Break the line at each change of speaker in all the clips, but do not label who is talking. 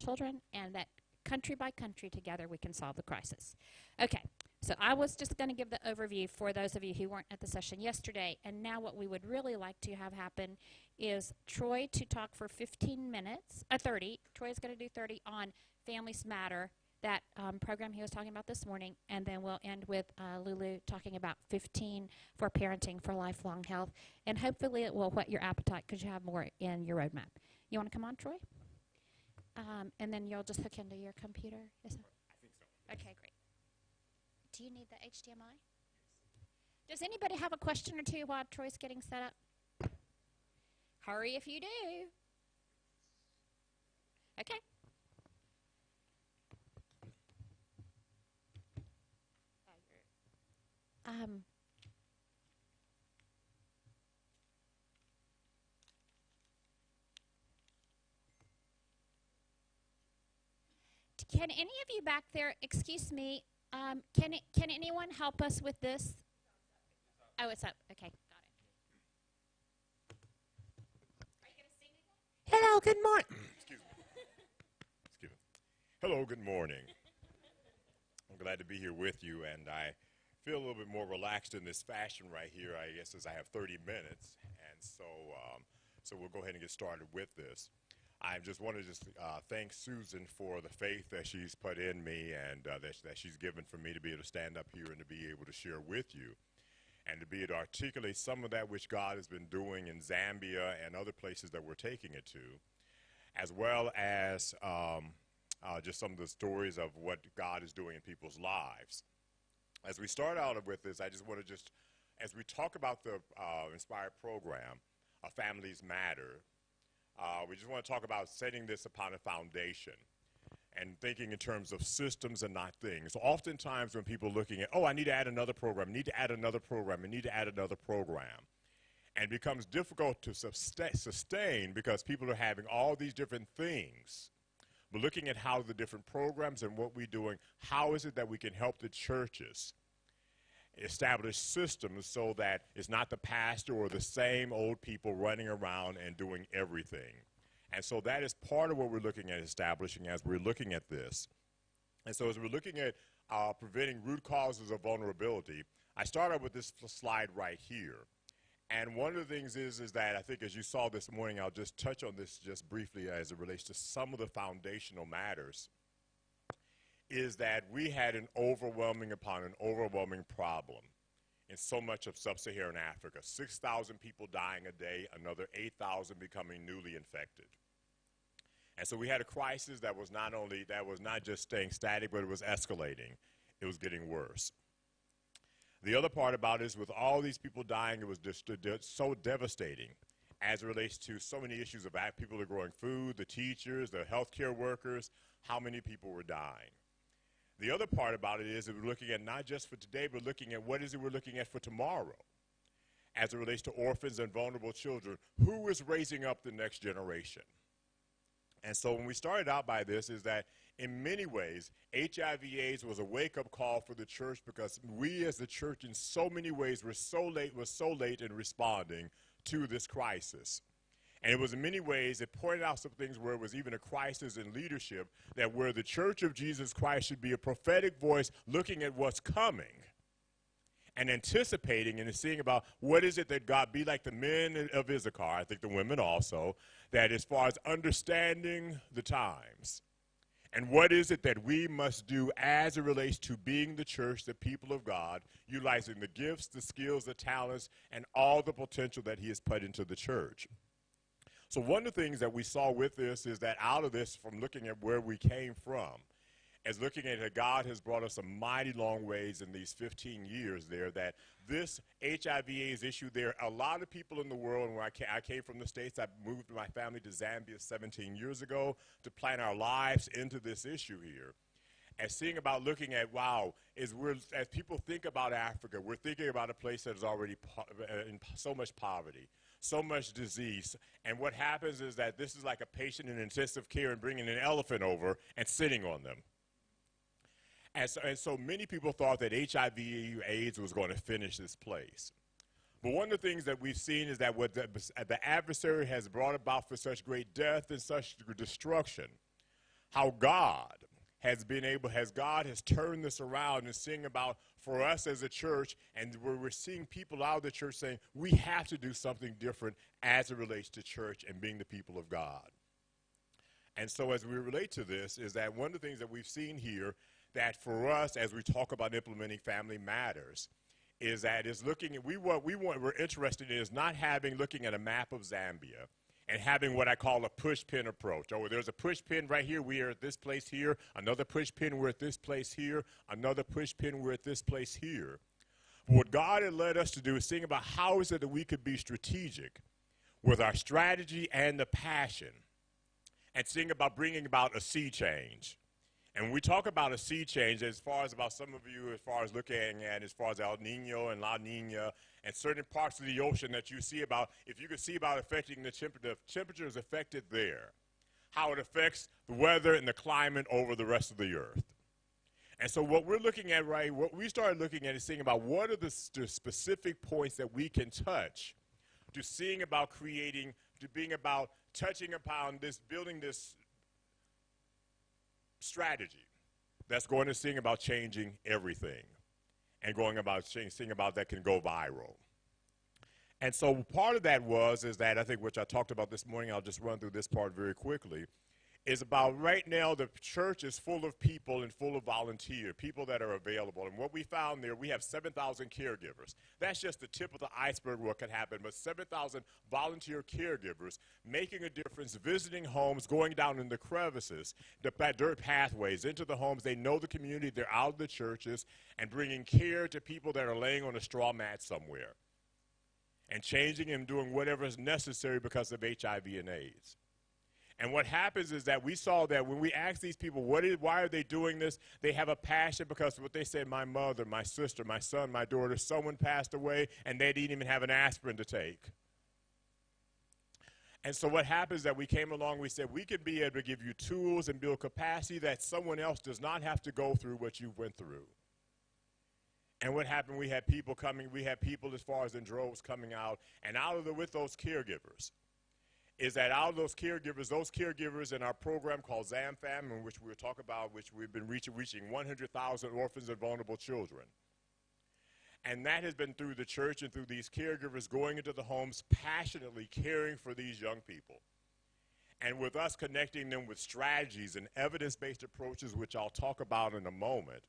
children, and that country by country together we can solve the crisis. Okay, so I was just going to give the overview for those of you who weren't at the session yesterday, and now what we would really like to have happen is Troy to talk for 15 minutes, 30. Troy is going to do 30 on Families Matter, that program he was talking about this morning, and then we'll end with Lulu talking about 15 for parenting for lifelong health, and hopefully it will whet your appetite because you have more in your roadmap. You want to come on, Troy? And then you'll just hook into your computer? Is that?
I think so.
Okay, great. Do you need the HDMI? Does anybody have a question or two while Troy's getting set up? Hurry if you do. Okay. Can any of you back there, excuse me, can anyone help us with this? Oh, it's up. Okay, got it. Are you going to sing again?
Hello, good morning. Excuse me. Hello, good morning. I'm glad to be here with you, and I feel a little bit more relaxed in this fashion right here, I guess, as I have 30 minutes, and so we'll go ahead and get started with this. I just want to thank Susan for the faith that she's put in me and that she's given for me to be able to stand up here and to be able to share with you and to be able to articulate some of that which God has been doing in Zambia and other places that we're taking it to, as well as just some of the stories of what God is doing in people's lives. As we start out with this, I just want to as we talk about the Inspired program, Families Matter, we just want to talk about setting this upon a foundation and thinking in terms of systems and not things. So oftentimes when people are looking at, oh, I need to add another program, I need to add another program, I need to add another program, and it becomes difficult to sustain because people are having all these different things. But looking at how the different programs and what we're doing, how is it that we can help the churches establish systems so that it's not the pastor or the same old people running around and doing everything. And so that is part of what we're looking at establishing as we're looking at this. And so as we're looking at preventing root causes of vulnerability, I started with this slide right here. And one of the things is that I think as you saw this morning, I'll just touch on this just briefly as it relates to some of the foundational matters, is that we had an overwhelming problem in so much of sub-Saharan Africa. 6,000 people dying a day, another 8,000 becoming newly infected. And so we had a crisis that was not just staying static, but it was escalating. It was getting worse. The other part about it is with all these people dying, it was just so devastating as it relates to so many issues of people who are growing food, the teachers, the healthcare workers, how many people were dying. The other part about it is that we're looking at not just for today, but looking at what is it we're looking at for tomorrow as it relates to orphans and vulnerable children. Who is raising up the next generation? And so when we started out by this is that in many ways, HIV/AIDS was a wake-up call for the church because we as the church in so many ways were so late in responding to this crisis. And it was in many ways, it pointed out some things where it was even a crisis in leadership, that where the Church of Jesus Christ should be a prophetic voice looking at what's coming and anticipating and seeing about what is it that God, be like the men of Issachar, I think the women also, that as far as understanding the times and what is it that we must do as it relates to being the church, the people of God, utilizing the gifts, the skills, the talents, and all the potential that he has put into the church. So one of the things that we saw with this is that out of this, from looking at where we came from, as looking at that God has brought us a mighty long ways in these 15 years there, that this HIV/AIDS issue there, a lot of people in the world, and when I came from the States, I moved my family to Zambia 17 years ago to plan our lives into this issue here. And seeing about looking at, wow, as people think about Africa, we're thinking about a place that is already in so much poverty, so much disease. And what happens is that this is like a patient in intensive care and bringing an elephant over and sitting on them. And so many people thought that HIV/AIDS was going to finish this place. But one of the things that we've seen is that what the adversary has brought about for such great death and such destruction, how God has turned this around and seeing about for us as a church, and where we're seeing people out of the church saying we have to do something different as it relates to church and being the people of God. And so as we relate to this is that one of the things that we've seen here that for us as we talk about implementing Family Matters is that is looking at we're interested in is not looking at a map of Zambia and having what I call a push pin approach. Oh, there's a push pin right here. We are at this place here. Another push pin. We're at this place here. Another push pin. We're at this place here. But what God had led us to do is think about how is it that we could be strategic with our strategy and the passion and think about bringing about a sea change. And when we talk about a sea change, as far as about some of you, as far as looking at as far as El Nino and La Nina and certain parts of the ocean that you see about, if you could see about affecting the temperatures affected there, how it affects the weather and the climate over the rest of the earth. And so what we're looking at, right, what we started looking at is seeing about what are the specific points that we can touch to seeing about creating, to being about touching upon this, building this strategy that's going to sing about changing everything and going about seeing about that can go viral. And so part of that is that I think, which I talked about this morning, I'll just run through this part very quickly, is about right now the church is full of people and full of volunteer, people that are available. And what we found there, we have 7,000 caregivers. That's just the tip of the iceberg what could happen, but 7,000 volunteer caregivers making a difference, visiting homes, going down in the crevices, the dirt pathways into the homes. They know the community, they're out of the churches, and bringing care to people that are laying on a straw mat somewhere and changing and doing whatever is necessary because of HIV and AIDS. And what happens is that we saw that when we asked these people, why are they doing this? They have a passion because what they said, my mother, my sister, my son, my daughter, someone passed away, and they didn't even have an aspirin to take. And so what happens is that we came along, we said, we could be able to give you tools and build capacity that someone else does not have to go through what you went through. And what happened, we had people coming, we had people as far as in droves coming out, and with those caregivers. Is that out of those caregivers in our program called ZamFam, in which we'll talk about, which we've been reaching 100,000 orphans and vulnerable children. And that has been through the church and through these caregivers going into the homes, passionately caring for these young people. And with us connecting them with strategies and evidence-based approaches, which I'll talk about in a moment,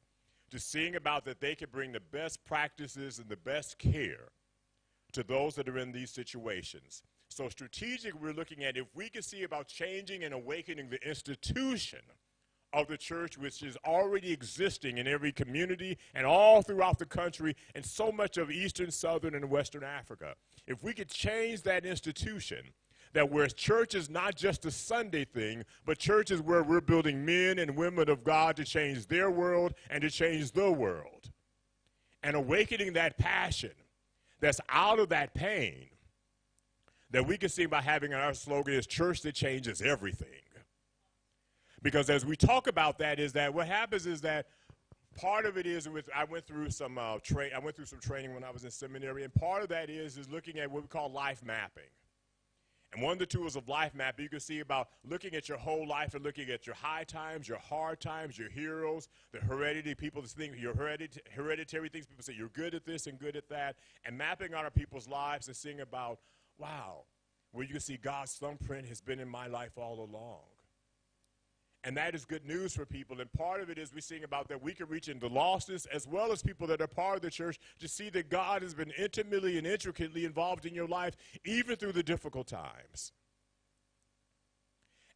to seeing about that they can bring the best practices and the best care to those that are in these situations. So strategic, we're looking at if we can see about changing and awakening the institution of the church, which is already existing in every community and all throughout the country and so much of Eastern, Southern, and Western Africa. If we could change that institution, that where church is not just a Sunday thing, but church is where we're building men and women of God to change their world and to change the world. And awakening that passion that's out of that pain, that we can see by having our slogan is church that changes everything. Because as we talk about that is that what happens is that part of it is I went through some training when I was in seminary, and part of that is looking at what we call life mapping. And one of the tools of life mapping, you can see about looking at your whole life and looking at your high times, your hard times, your heroes, the heredity, people think your hereditary things, people say you're good at this and good at that, and mapping out our people's lives and seeing about, wow, where you can see God's thumbprint has been in my life all along. And that is good news for people. And part of it is we're seeing about that we can reach into lostness as well as people that are part of the church to see that God has been intimately and intricately involved in your life, even through the difficult times.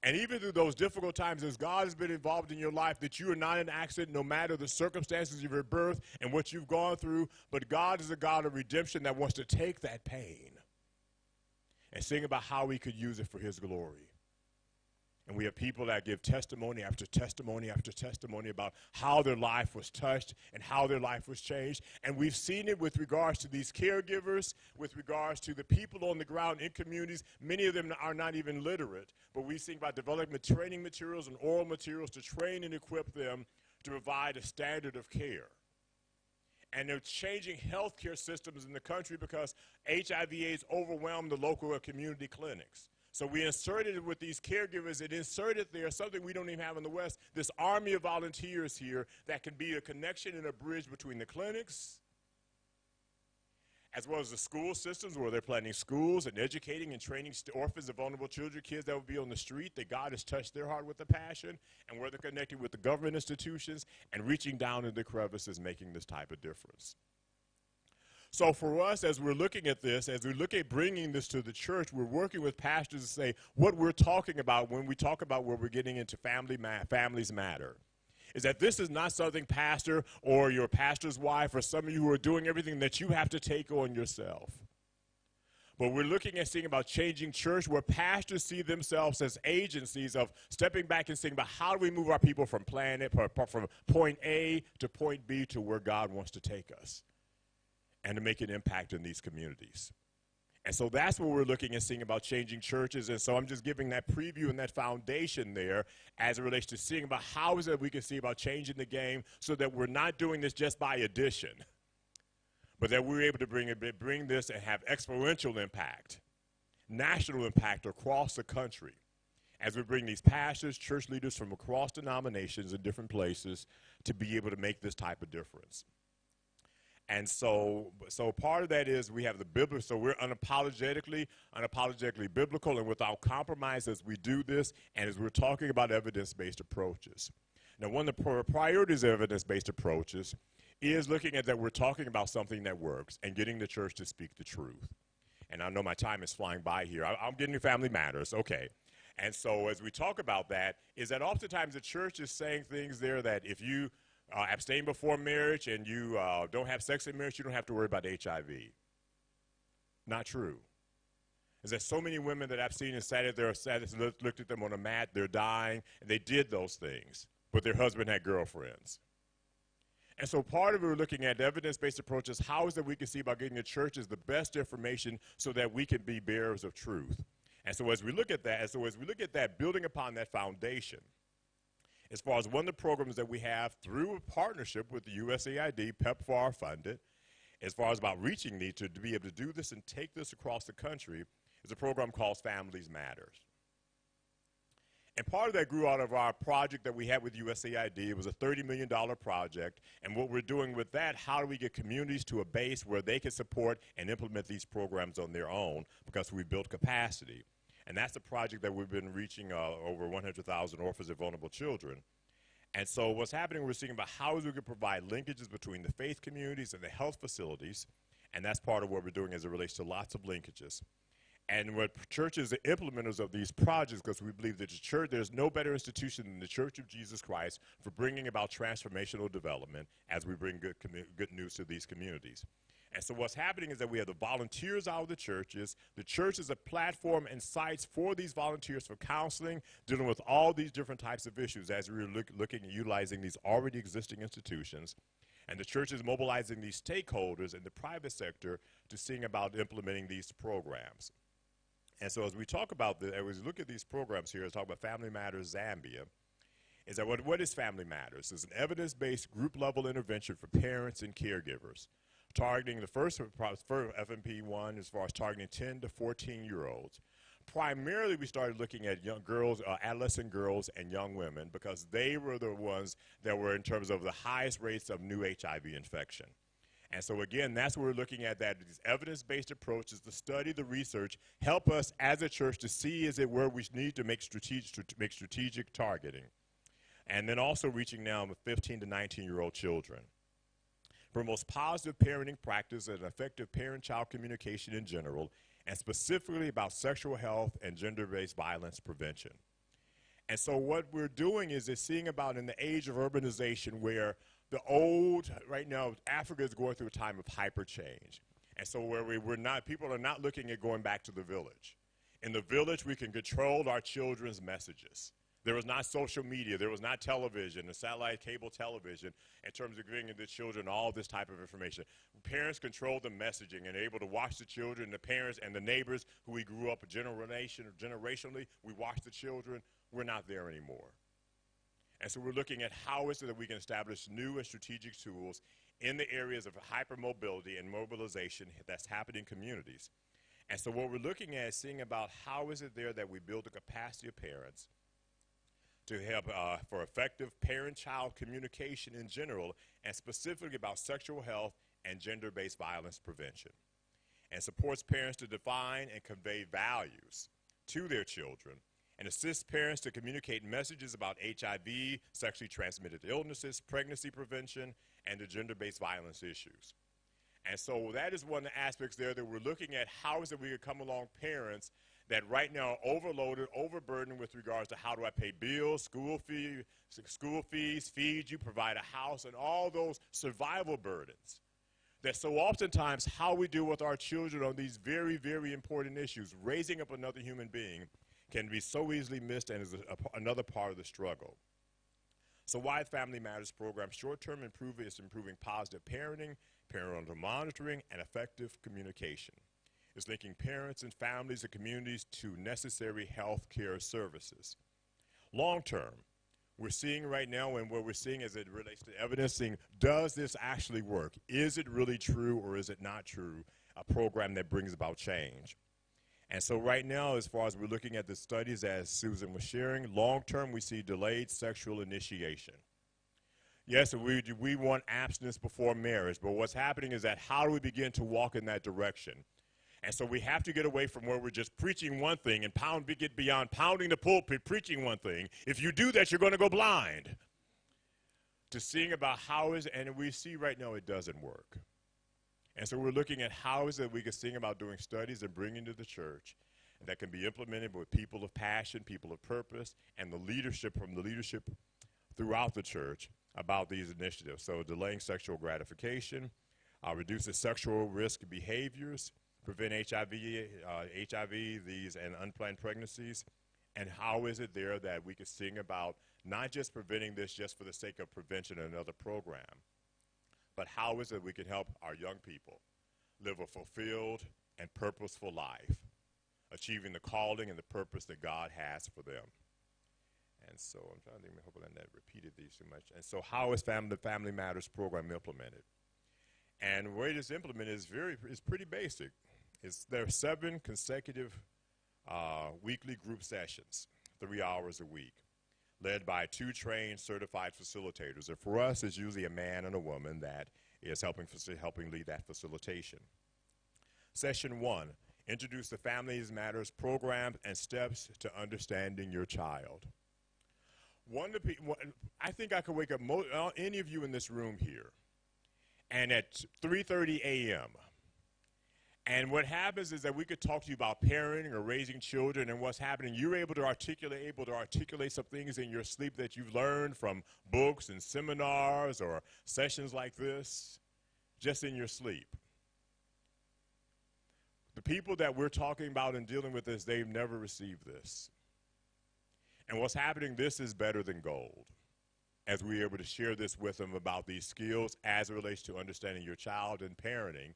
And even through those difficult times, as God has been involved in your life, that you are not an accident no matter the circumstances of your birth and what you've gone through, but God is a God of redemption that wants to take that pain and sing about how we could use it for his glory. And we have people that give testimony after testimony after testimony about how their life was touched and how their life was changed. And we've seen it with regards to these caregivers, with regards to the people on the ground in communities. Many of them are not even literate, but we sing about developing training materials and oral materials to train and equip them to provide a standard of care. And they're changing healthcare systems in the country because HIV/AIDS overwhelmed the local community clinics. So we inserted it with these caregivers. It inserted there something we don't even have in the West, this army of volunteers here that can be a connection and a bridge between the clinics as well as the school systems where they're planning schools and educating and training orphans and vulnerable children, kids that will be on the street, that God has touched their heart with a passion, and where they're connected with the government institutions and reaching down in the crevices, making this type of difference. So for us, as we're looking at this, as we look at bringing this to the church, we're working with pastors to say what we're talking about when we talk about where we're getting into families matter. Is that this is not something pastor or your pastor's wife or some of you who are doing everything that you have to take on yourself. But we're looking at seeing about changing church where pastors see themselves as agencies of stepping back and saying about how do we move our people from from point A to point B to where God wants to take us and to make an impact in these communities. And so that's what we're looking at seeing about changing churches. And so I'm just giving that preview and that foundation there as it relates to seeing about how is it we can see about changing the game so that we're not doing this just by addition, but that we're able to bring this and have exponential impact, national impact across the country as we bring these pastors, church leaders from across denominations in different places to be able to make this type of difference. And so part of that is we have the biblical, so we're unapologetically biblical and without compromise as we do this and as we're talking about evidence-based approaches. Now, one of the priorities of evidence-based approaches is looking at that we're talking about something that works and getting the church to speak the truth. And I know my time is flying by here. I'm getting to family matters, okay. And so as we talk about that, is that oftentimes the church is saying things there that if you abstain before marriage and you don't have sex in marriage, you don't have to worry about HIV. Not true. Is that so many women that I've seen and looked at them on a mat, they're dying, and they did those things, but their husband had girlfriends. And so part of it we're looking at evidence-based approaches, how is that we can see about getting the churches the best information so that we can be bearers of truth. And so as we look at that, building upon that foundation, as far as one of the programs that we have through a partnership with the USAID, PEPFAR funded, as far as about reaching needs to be able to do this and take this across the country, is a program called Families Matters. And part of that grew out of our project that we had with USAID. It was a $30 million project. And what we're doing with that, how do we get communities to a base where they can support and implement these programs on their own because we built capacity. And that's the project that we've been reaching over 100,000 orphans and vulnerable children. And so what's happening, we're seeing about how we can provide linkages between the faith communities and the health facilities. And that's part of what we're doing as it relates to lots of linkages. And what churches are implementers of these projects, because we believe that the church, there's no better institution than the Church of Jesus Christ for bringing about transformational development as we bring good news to these communities. And so what's happening is that we have the volunteers out of the church is a platform and sites for these volunteers for counseling, dealing with all these different types of issues as we're looking at utilizing these already existing institutions. And the church is mobilizing these stakeholders in the private sector to seeing about implementing these programs. And so as we talk about as we look at these programs here, let's talk about Family Matters Zambia, is that what is Family Matters? It's an evidence-based group-level intervention for parents and caregivers, targeting the first FMP1 as far as targeting 10 to 14-year-olds. Primarily, we started looking at young girls, adolescent girls and young women because they were the ones that were in terms of the highest rates of new HIV infection. And so again, that's what we're looking at, that these evidence-based approaches, the study, the research, help us as a church to see is it where we need to make strategic targeting. And then also reaching now 15 to 19-year-old children. For most positive parenting practice and effective parent-child communication in general, and specifically about sexual health and gender-based violence prevention. And so what we're doing is seeing about in the age of urbanization where right now, Africa is going through a time of hyper change. And so where people are not looking at going back to the village. In the village, we can control our children's messages. There was not social media, there was not television, the satellite cable television, in terms of giving the children all this type of information. Parents control the messaging and are able to watch the children, the parents and the neighbors who we grew up generationally, we watch the children, we're not there anymore. And so we're looking at how is it that we can establish new and strategic tools in the areas of hypermobility and mobilization that's happening in communities. And so what we're looking at is seeing about how is it there that we build the capacity of parents to help for effective parent-child communication in general, and specifically about sexual health and gender-based violence prevention, and supports parents to define and convey values to their children, and assists parents to communicate messages about HIV, sexually transmitted illnesses, pregnancy prevention, and the gender-based violence issues. And so that is one of the aspects there that we're looking at. How is it we could come along parents that right now are overloaded, overburdened with regards to how do I pay bills, school fees, feed you, provide a house, and all those survival burdens. That so oftentimes how we deal with our children on these very, very important issues, raising up another human being, can be so easily missed and is another part of the struggle. So why Family Matters program? Short-term improvement is improving positive parenting, parental monitoring, and effective communication. It's linking parents and families and communities to necessary health care services. Long-term, we're seeing right now, and what we're seeing as it relates to evidencing, does this actually work? Is it really true or is it not true? A program that brings about change. And so right now, as far as we're looking at the studies, as Susan was sharing, long-term we see delayed sexual initiation. Yes, we want abstinence before marriage, but what's happening is that how do we begin to walk in that direction? And so we have to get away from where we're just preaching one thing and get beyond pounding the pulpit, preaching one thing. If you do that, you're going to go blind. To seeing about how is, and we see right now it doesn't work. And so we're looking at how is it we can sing about doing studies and bringing to the church that can be implemented with people of passion, people of purpose, and the leadership from the leadership throughout the church about these initiatives. So delaying sexual gratification, reduces sexual risk behaviors, prevent HIV, these and unplanned pregnancies, and how is it there that we can sing about not just preventing this just for the sake of prevention in another program, but how is it we can help our young people live a fulfilled and purposeful life, achieving the calling and the purpose that God has for them. And so I'm trying to think, hopefully I never repeated these too much. And so how is the Family Matters program implemented? And the way it is implemented is pretty basic. There are 7 consecutive weekly group sessions, 3 hours a week, led by 2 trained certified facilitators. And for us, it's usually a man and a woman that is helping lead that facilitation. Session 1, introduce the Family Matters program and steps to understanding your child. I think I could wake up any of you in this room here, and at 3:30 a.m., and what happens is that we could talk to you about parenting or raising children and what's happening. You're able to articulate some things in your sleep that you've learned from books and seminars or sessions like this, just in your sleep. The people that we're talking about and dealing with this, they've never received this. And what's happening, this is better than gold, as we're able to share this with them about these skills as it relates to understanding your child and parenting.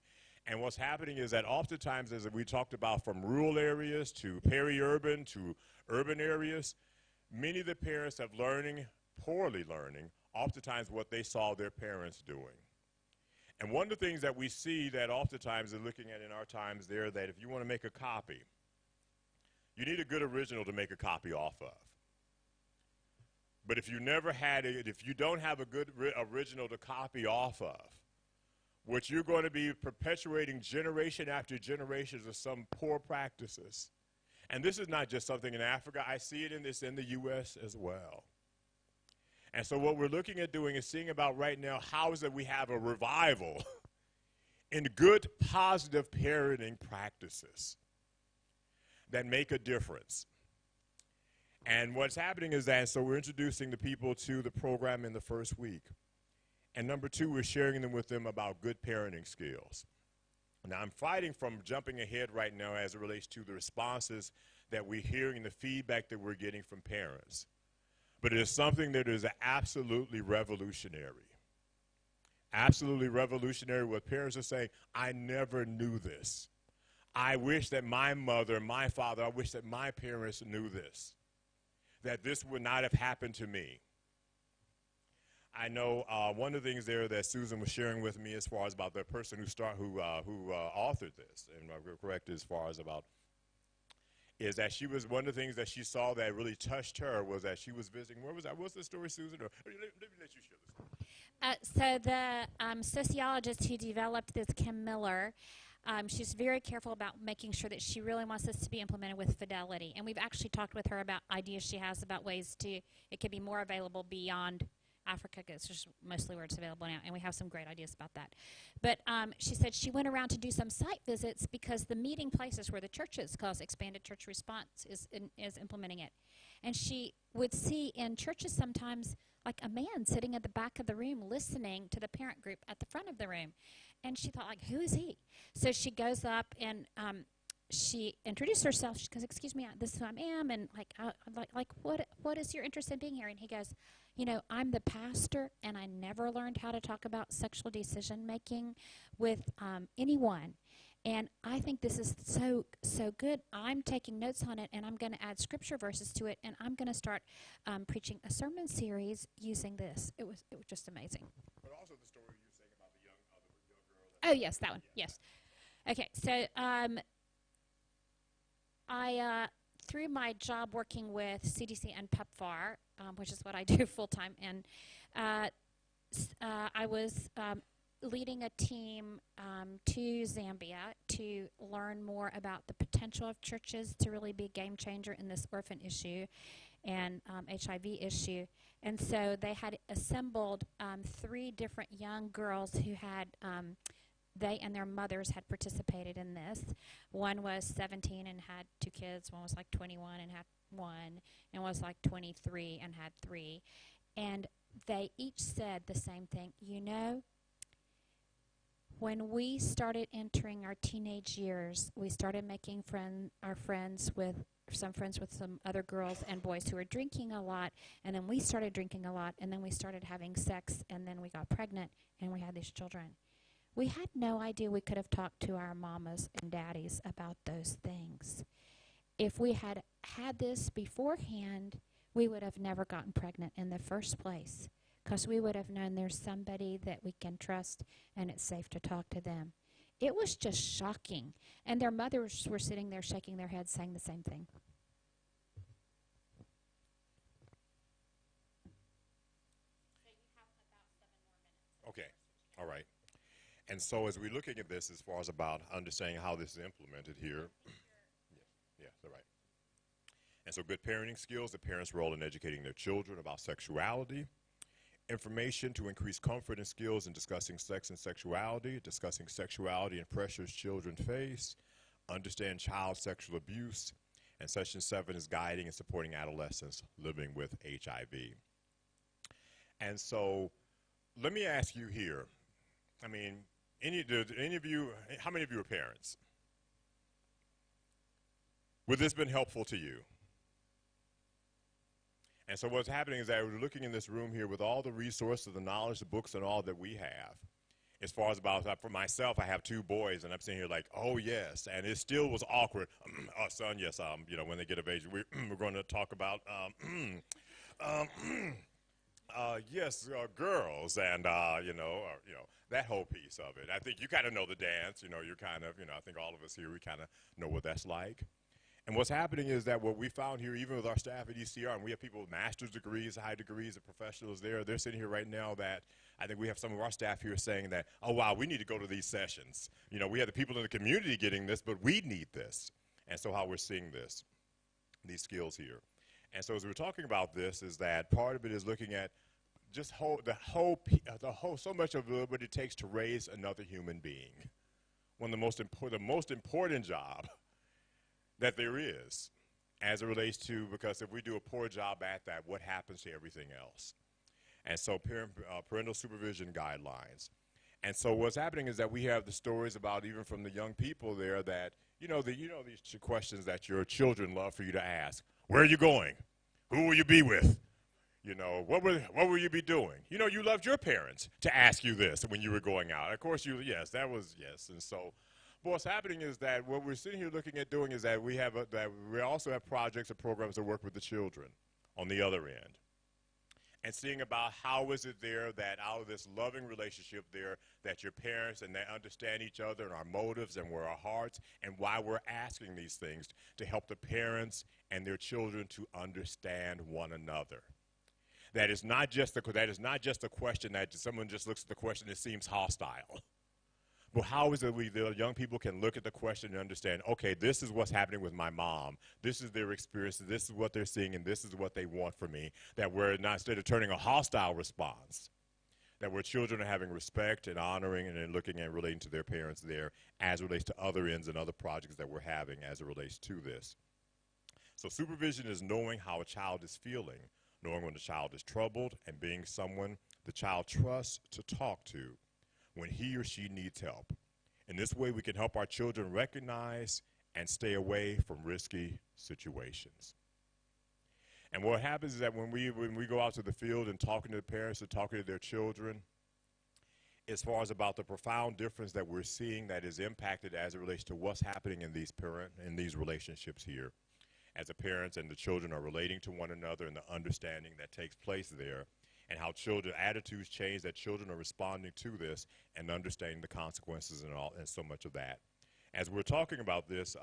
And what's happening is that oftentimes, as we talked about, from rural areas to peri-urban to urban areas, many of the parents have poorly learning, oftentimes what they saw their parents doing. And one of the things that we see that oftentimes is looking at in our times there, that if you want to make a copy, you need a good original to make a copy off of. But if you don't have a good original to copy off of, what you're going to be perpetuating generation after generation of some poor practices. And this is not just something in Africa. I see it in the U.S. as well. And so what we're looking at doing is seeing about right now how is it we have a revival in good, positive parenting practices that make a difference. And what's happening is that, so we're introducing the people to the program in the first week. And number 2, we're sharing them with them about good parenting skills. Now, I'm fighting from jumping ahead right now as it relates to the responses that we're hearing, the feedback that we're getting from parents. But it is something that is absolutely revolutionary. Absolutely revolutionary, what parents are saying, I never knew this. I wish that my mother, my father, I wish that my parents knew this, that this would not have happened to me. I know one of the things there that Susan was sharing with me as far as about the person who authored this, and I'm correct as far as about, is that she was one of the things that she saw that really touched her was that she was visiting. Where was that? What's the story, Susan? Or, let me let you share this.
So the sociologist who developed this, Kim Miller, she's very careful about making sure that she really wants this to be implemented with fidelity. And we've actually talked with her about ideas she has about ways it could be more available beyond Africa, because it's just mostly where it's available now, and we have some great ideas about that. But she said she went around to do some site visits because the meeting places where the churches, because Expanded Church Response is implementing it. And she would see in churches sometimes like a man sitting at the back of the room listening to the parent group at the front of the room. And she thought, like, who is he? So she goes up and she introduced herself. She goes, excuse me, this is who I am, and what is your interest in being here? And he goes, I'm the pastor, and I never learned how to talk about sexual decision making with anyone. And I think this is so good. I'm taking notes on it, and I'm going to add scripture verses to it, and I'm going to start preaching a sermon series using this. It was just amazing.
But also the story you were saying about the young girl.
Oh yes, that one. Yes. Okay, so I through my job working with CDC and PEPFAR, which is what I do full time, and I was leading a team to Zambia to learn more about the potential of churches to really be a game changer in this orphan issue and HIV issue. And so they had assembled 3 different young girls who had they and their mothers had participated in this. One was 17 and had 2 kids. One was like 21 and had 1, and was like 23 and had 3. And they each said the same thing. When we started entering our teenage years, we started making friends with some other girls and boys who were drinking a lot, and then we started drinking a lot, and then we started having sex, and then we got pregnant, and we had these children. We had no idea we could have talked to our mamas and daddies about those things. If we had had this beforehand, we would have never gotten pregnant in the first place, because we would have known there's somebody that we can trust and it's safe to talk to them. It was just shocking. And their mothers were sitting there shaking their heads saying the same thing. So you have about 7 more minutes.
Okay, all right. And so as we're looking at this as far as about understanding how this is implemented here, yeah, all right. And so good parenting skills, the parents' role in educating their children about sexuality, information to increase comfort and skills in discussing sex and sexuality and pressures children face, understand child sexual abuse, and Section 7 is guiding and supporting adolescents living with HIV. And so let me ask you here, I mean, any of you, how many of you are parents? Would this been helpful to you? And so what's happening is that we're looking in this room here with all the resources, the knowledge, the books, and all that we have. As far as about, for myself, I have 2 boys, and I'm sitting here like, oh, yes. And it still was awkward. Oh, son, yes, when they get of age, we're going to talk about, yes, girls, and, that whole piece of it. I think you kind of know the dance. You're kind of, I think all of us here, we kind of know what that's like. And what's happening is that what we found here, even with our staff at ECR, and we have people with master's degrees, high degrees, and professionals there, they're sitting here right now that I think we have some of our staff here saying that, oh, wow, we need to go to these sessions. We have the people in the community getting this, but we need this. And so how we're seeing this, these skills here. And so as we're talking about this is that part of it is looking at just so much of what it takes to raise another human being. One of the most important job that there is as it relates to, because if we do a poor job at that, what happens to everything else? And so parental supervision guidelines. And so what's happening is that we have the stories about, even from the young people there, that, these questions that your children love for you to ask. Where are you going? Who will you be with? What will you be doing? You loved your parents to ask you this when you were going out. Of course, yes. And so what's happening is that what we're sitting here looking at doing is that we also have projects and programs that work with the children on the other end. and seeing about how is it there that out of this loving relationship there that your parents and they understand each other and our motives and where our hearts and why we're asking these things to help the parents and their children to understand one another. That is not just a question that someone just looks at the question and seems hostile. But how is it the young people can look at the question and understand, okay, this is what's happening with my mom. This is their experience. This is what they're seeing, and this is what they want from me. That we're not, instead of turning a hostile response, that where children are having respect and honoring and then looking and relating to their parents there as it relates to other ends and other projects that we're having as it relates to this. So supervision is knowing how a child is feeling, knowing when the child is troubled, and being someone the child trusts to talk to when he or she needs help. In this way, we can help our children recognize and stay away from risky situations. And what happens is that when we go out to the field and talking to the parents and talking to their children, as far as about the profound difference that we're seeing that is impacted as it relates to what's happening in these relationships here, as the parents and the children are relating to one another and the understanding that takes place there, and how children attitudes change, that children are responding to this and understanding the consequences and so much of that. As we're talking about this,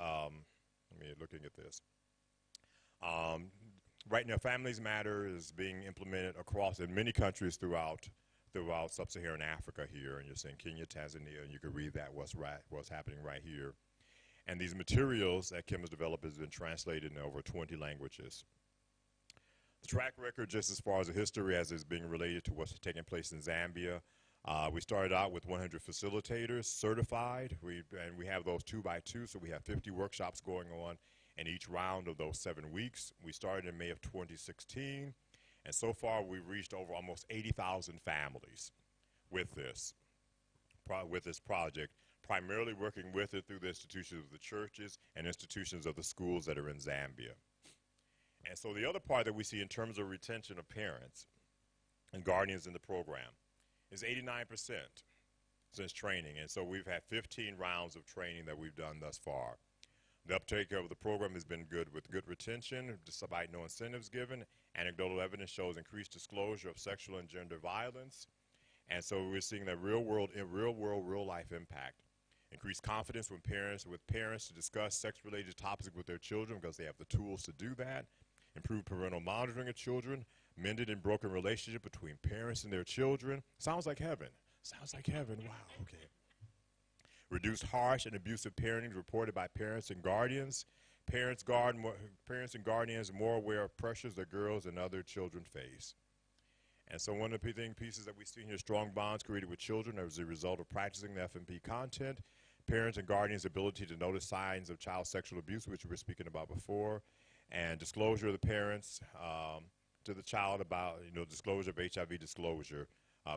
looking at this. Right now, Families Matter is being implemented across in many countries throughout sub-Saharan Africa here, and you're seeing Kenya, Tanzania, and you can read that what's happening right here. And these materials that Kim has developed has been translated in over 20 languages. The track record, just as far as the history as is being related to what's taking place in Zambia, we started out with 100 facilitators certified, and we have those 2 by 2, so we have 50 workshops going on in each round of those 7 weeks. We started in May of 2016, and so far we've reached over almost 80,000 families with this project, primarily working with it through the institutions of the churches and institutions of the schools that are in Zambia. And so the other part that we see in terms of retention of parents and guardians in the program is 89% since training. And so we've had 15 rounds of training that we've done thus far. The uptake of the program has been good, with good retention, despite no incentives given. Anecdotal evidence shows increased disclosure of sexual and gender violence. And so we're seeing that real life impact. Increased confidence with parents to discuss sex-related topics with their children because they have the tools to do that. Improved parental monitoring of children. Mended and broken relationship between parents and their children. Sounds like heaven. Sounds like heaven. Wow, okay. Reduced harsh and abusive parenting reported by parents and guardians. Parents and guardians are more aware of pressures that girls and other children face. And so one of the pieces that we see here, strong bonds created with children as a result of practicing the FMP content. Parents and guardians' ability to notice signs of child sexual abuse, which we were speaking about before. And disclosure of the parents to the child about, disclosure of HIV disclosure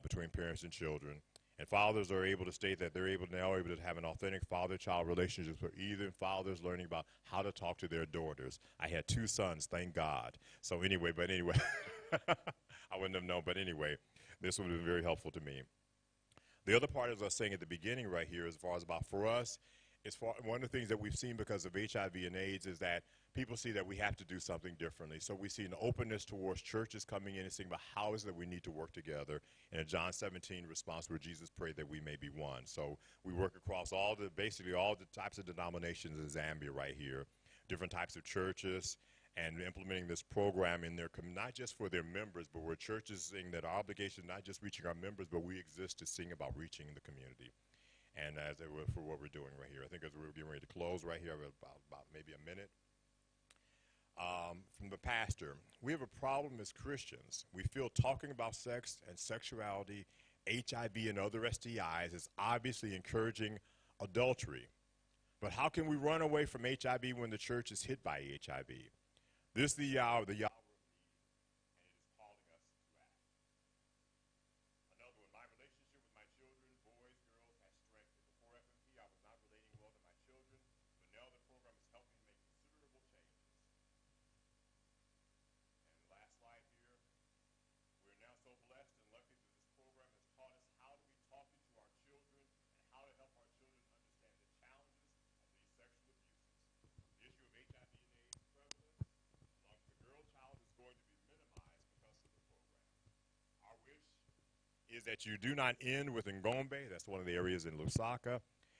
between parents and children. And fathers are able to state that they're now able to have an authentic father-child relationship, where even fathers learning about how to talk to their daughters. I had 2 sons, thank God. So anyway, I wouldn't have known. But anyway, this would have been very helpful to me. The other part, as I was saying at the beginning right here, as far as about for us, one of the things that we've seen because of HIV and AIDS is that people see that we have to do something differently. So we see an openness towards churches coming in and saying about how is it that we need to work together in a John 17 response where Jesus prayed that we may be one. So we work across basically all the types of denominations in Zambia right here, different types of churches, and implementing this program in their not just for their members, but we're churches saying that our obligation is not just reaching our members, but we exist to sing about reaching the community. And for what we're doing right here, I think as we're getting ready to close right here, about maybe a minute. From the pastor, we have a problem as Christians. We feel talking about sex and sexuality, HIV and other STIs is obviously encouraging adultery. But how can we run away from HIV when the church is hit by HIV? This is the hour of need, and it is calling us to act. Another one, my relationship with my children, boys, girls, has strengthened. Before FMP, I was not relating well to my children, but now the program is helping me make considerable changes. And the last slide here, we're now so blessed and lucky that this program has taught us how to be talking to our children and how to help our children understand the challenges of these sexual abuses. The issue of HIV and AIDS prevalence amongst the girl child is that you do not end with Ngcobo, that's one of the areas in Lusaka,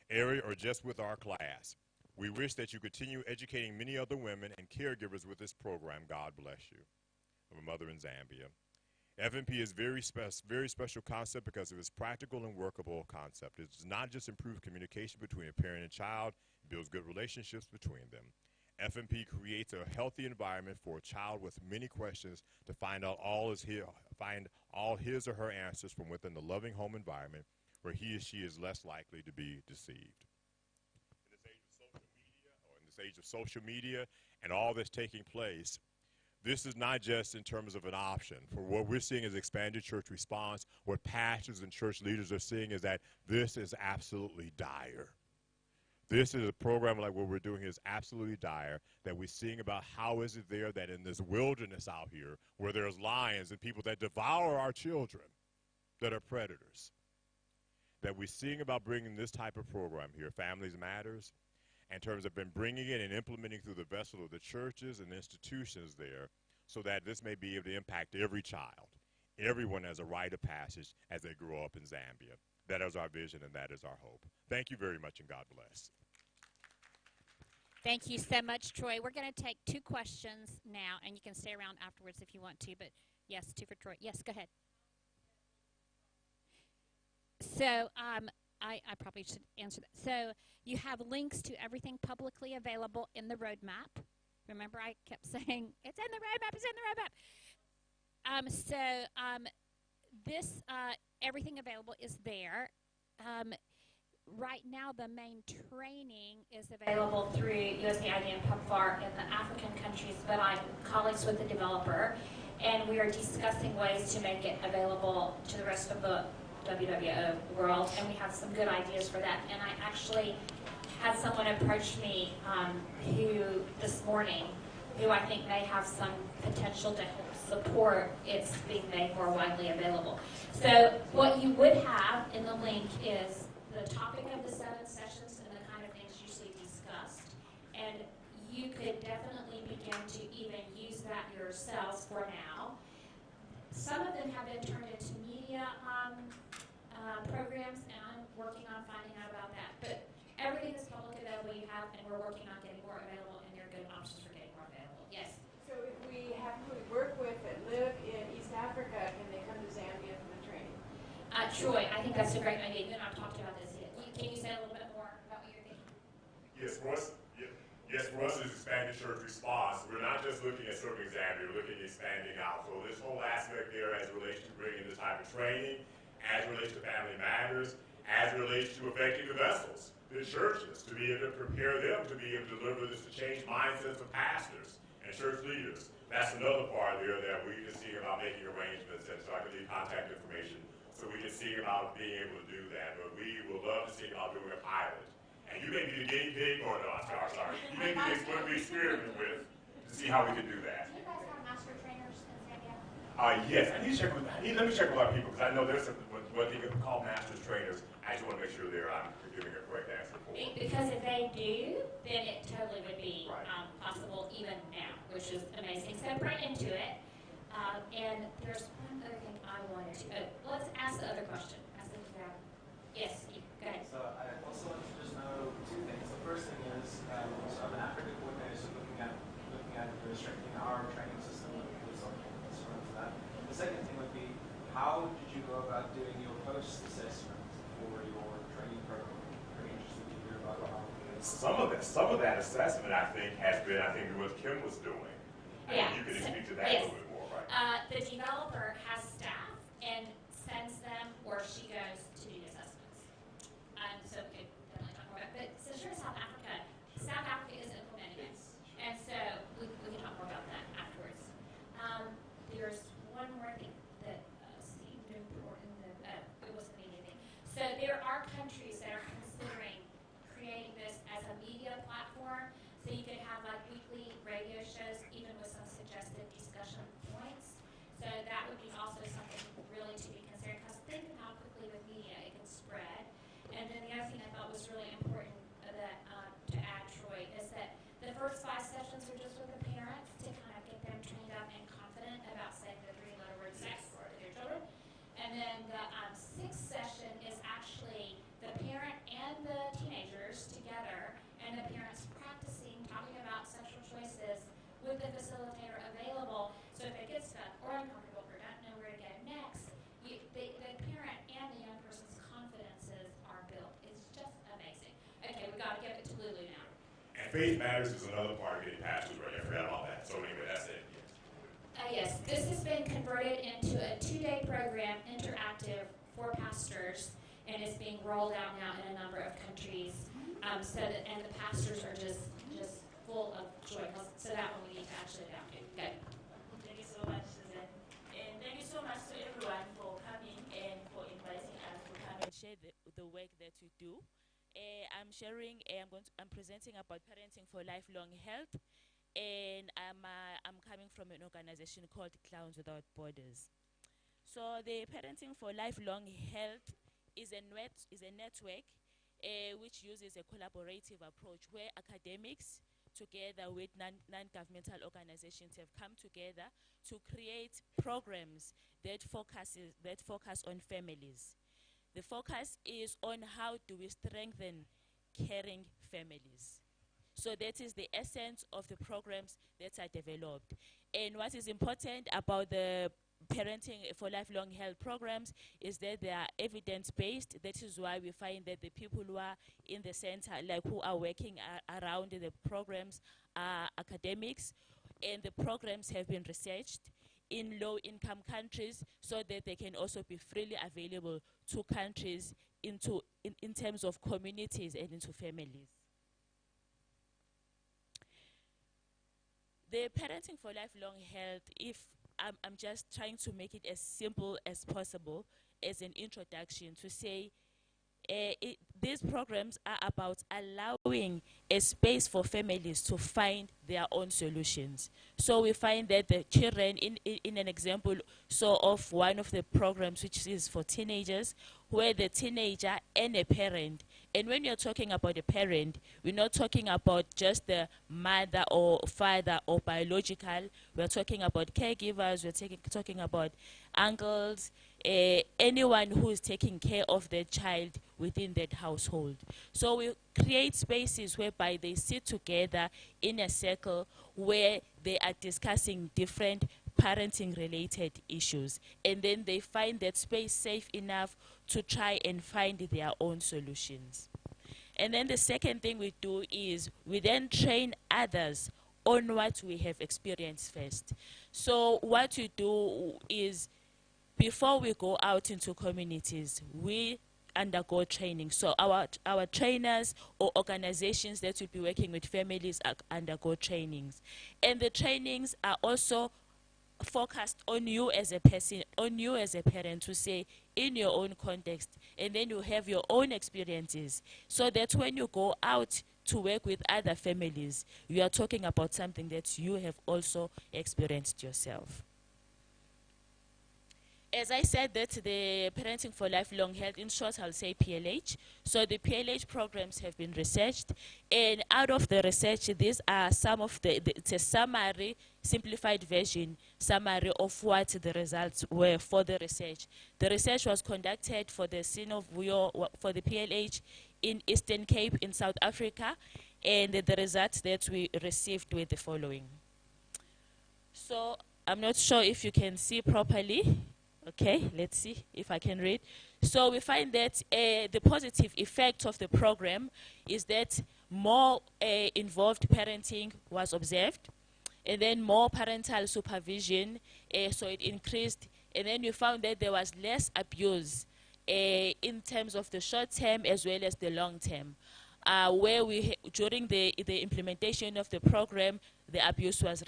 area, or just with our class. We wish that you continue educating many other women and caregivers with this program. God bless you. From a mother in Zambia. FMP is very special concept because of its practical and workable concept. It does not just improve communication between a parent and child, it builds good relationships between them. FMP creates a healthy environment for a child with many questions to find all his or her answers from within the loving home environment where he or she is less likely to be deceived. In this age of social media and all that's taking place, this is not just in terms of an option. For what we're seeing is expanded church response. What pastors and church leaders are seeing is that this is absolutely dire. This is a program like what we're doing is absolutely dire, that we're seeing about how is it there that in this wilderness out here where there's lions and people that devour our children that are predators, that we're seeing about bringing this type of program here, Families Matters, in terms of been bringing it and implementing through the vessel of the churches and institutions there so that this may be able to impact every child. Everyone has a rite of passage as they grow up in Zambia. That is our vision and that is our hope. Thank you very much and God bless.
Thank you so much, Troy. We're going to take 2 questions now, and you can stay around afterwards if you want to, but yes, 2 for Troy. Yes, go ahead. So I probably should answer that. So you have links to everything publicly available in the roadmap. Remember, I kept saying, it's in the roadmap, it's in the roadmap. This, everything available is there. Right now, the main training is available through USAID and PEPFAR in the African countries, but I'm colleagues with the developer, and we are discussing ways to make it available to the rest of the WWO world, and we have some good ideas for that. And I actually had someone approach me who this morning, who I think may have some potential to help support its being made more widely available. So what you would have in the link is the topic of the 7 sessions and the kind of things usually discussed. And you could definitely begin to even use that yourselves for now. Some of them have been turned into media programs, and I'm working on finding out about that. But everything is public available you have, and we're working on getting more available, and there are good options for getting more available. Yes?
So if we have who we work with that live in East Africa, can they come to Zambia for the training?
Troy, I think that's a great idea. You and I have talked about this yet. Can you say a little bit more about what you're thinking?
Yes, for us as expanded church response, we're not just looking at serving Zambia, we're looking at expanding out. So this whole aspect there as it relates to bringing this type of training, as it relates to Family Matters, as it relates to affecting the vessels, the churches, to be able to prepare them to be able to deliver this, to change mindsets of pastors and church leaders. That's another part there that we can see about making arrangements, and so I can leave contact information so we can see about being able to do that. But we would love to see about doing a pilot. And you may be the guinea pig, or no, I'm sorry. You may be the one to be experimented with to see how we can do that.
Do you guys have master trainers in Zambia?
Yes, let me check with our people, because I know there's some, what they call master's trainers. I just want to make sure I'm giving a correct answer for them.
Because if they do, then it totally would be possible even now, which is amazing. So pray into it. And there's one other thing I wanted to, let's ask the other question. Yes, Steve, go ahead.
So I also want to just know 2 things. The first thing is, so I'm an Africa coordinator, so looking at strengthening our training system with some for that. The second thing would be, how did you go about doing your post-assessment for your training program? Pretty interested to hear about how.
Some of that assessment, I think, has been, what Kim was doing.
Yeah.
You can speak to that a little bit more, right?
The developer has staff and sends them, or she goes to do assessments. So we could definitely talk more about it. But since you're in South Africa is implementing it. And so we can talk more about that afterwards. There's one more thing that seemed important that it wasn't anything. So there are countries that are considering creating this as a media platform. So you could have like weekly radio shows, even with some suggested discussion points. So that would be also something really to be considered, because think of how quickly with media
Faith Matters is another part of getting pastors ready. I forgot about that. So anyway, that's it.
Yes, this has been converted into a 2-day program, interactive for pastors, and it's being rolled out now in a number of countries. And the pastors are just full of joy. So that one we need to actually down to. Good.
Thank you so much, Susan. And thank you so much to everyone for coming and for inviting us to come and share the work that we do. I'm presenting about parenting for lifelong health, and I'm coming from an organization called Clowns Without Borders. So the parenting for lifelong health is a network which uses a collaborative approach where academics together with non-governmental organizations have come together to create programs that focus on families. The focus is on how do we strengthen caring families. So that is the essence of the programs that are developed. And what is important about the parenting for lifelong health programs is that they are evidence-based. That is why we find that the people who are in the center, like who are working around the programs, are academics, and the programs have been researched in low-income countries so that they can also be freely available to countries in terms of communities and into families. The parenting for lifelong health, if I'm just trying to make it as simple as possible as an introduction to say these programs are about allowing a space for families to find their own solutions. So we find that the children, in an example of one of the programs which is for teenagers, where the teenager and a parent, and when you're talking about a parent, we're not talking about just the mother or father or biological, we're talking about caregivers, we're talking about uncles, anyone who is taking care of their child within that household. So we create spaces whereby they sit together in a circle where they are discussing different parenting related issues, and then they find that space safe enough to try and find their own solutions. And then the second thing we do is we then train others on what we have experienced first. So what we do is, before we go out into communities, we undergo training. So our trainers or organizations that will be working with families undergo trainings. And the trainings are also focused on you as a person, on you as a parent, to say in your own context, and then you have your own experiences, so that when you go out to work with other families, you are talking about something that you have also experienced yourself. As I said, that the Parenting for Lifelong Health, in short, I'll say PLH. So the PLH programs have been researched, and out of the research, these are some of it's a summary, simplified version, summary of what the results were for the research. The research was conducted for the for the PLH in Eastern Cape in South Africa, and the results that we received were the following. So I'm not sure if you can see properly. Okay, let's see if I can read. So we find that the positive effect of the program is that more involved parenting was observed, and then more parental supervision, so it increased, and then we found that there was less abuse in terms of the short term as well as the long term. Where during the implementation of the program, the abuse was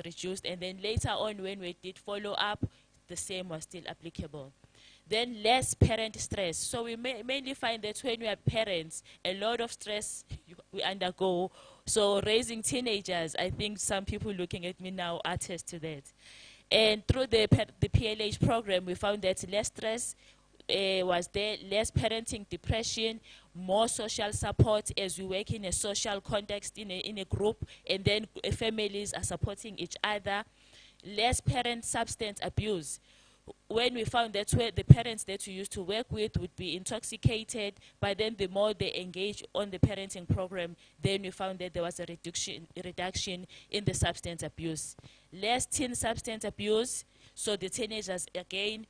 reduced, and then later on when we did follow up, the same was still applicable. Then less parent stress. So we mainly find that when we are parents, a lot of stress we undergo. So raising teenagers, I think some people looking at me now attest to that. And through the PLH program, we found that less stress was there, less parenting depression, more social support as we work in a social context, in a group, and then families are supporting each other. Less parent substance abuse. When we found that where the parents that we used to work with would be intoxicated, but then the more they engage on the parenting program, then we found that there was a reduction in the substance abuse. Less teen substance abuse, so the teenagers again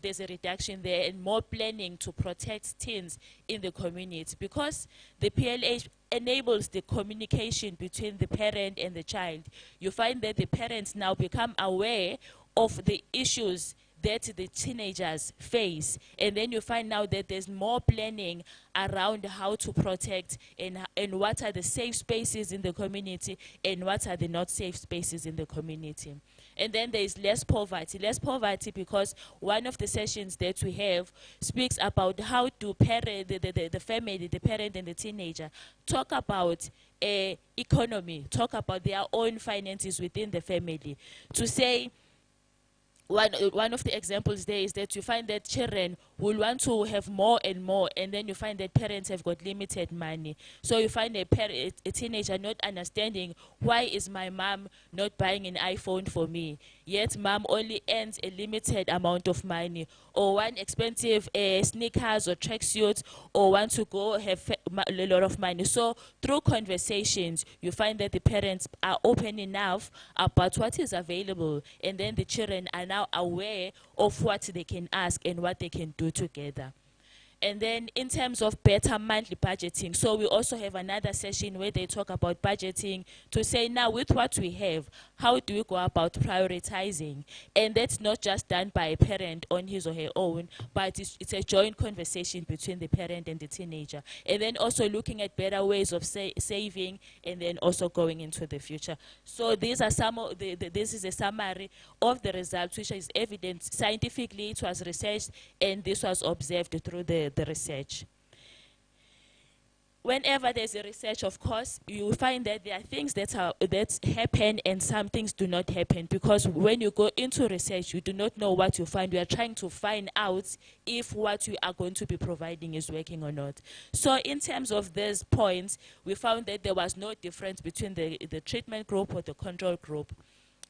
there's a reduction there and more planning to protect teens in the community, because the PLH enables the communication between the parent and the child. You find that the parents now become aware of the issues that the teenagers face, and then you find now that there's more planning around how to protect and what are the safe spaces in the community and what are the not safe spaces in the community. And then there is less poverty because one of the sessions that we have speaks about how to the family, the parent and the teenager talk about economy, talk about their own finances within the family. To say, one of the examples there is that you find that children will want to have more and more, and then you find that parents have got limited money. So you find a teenager not understanding, why is my mom not buying an iPhone for me? Yet mom only earns a limited amount of money, or one expensive sneakers or tracksuits, or want to go have a lot of money. So through conversations, you find that the parents are open enough about what is available, and then the children are now aware of what they can ask and what they can do together. And then in terms of better monthly budgeting, so we also have another session where they talk about budgeting to say, now with what we have, how do we go about prioritizing? And that's not just done by a parent on his or her own, but it's a joint conversation between the parent and the teenager. And then also looking at better ways of saving, and then also going into the future. So these are some of this is a summary of the results, which is evident scientifically. It was researched, and this was observed through the research. Whenever there's a research, of course, you will find that there are things that happen and some things do not happen, because when you go into research, you do not know what you find. You are trying to find out if what you are going to be providing is working or not. So in terms of these points, we found that there was no difference between the treatment group or the control group.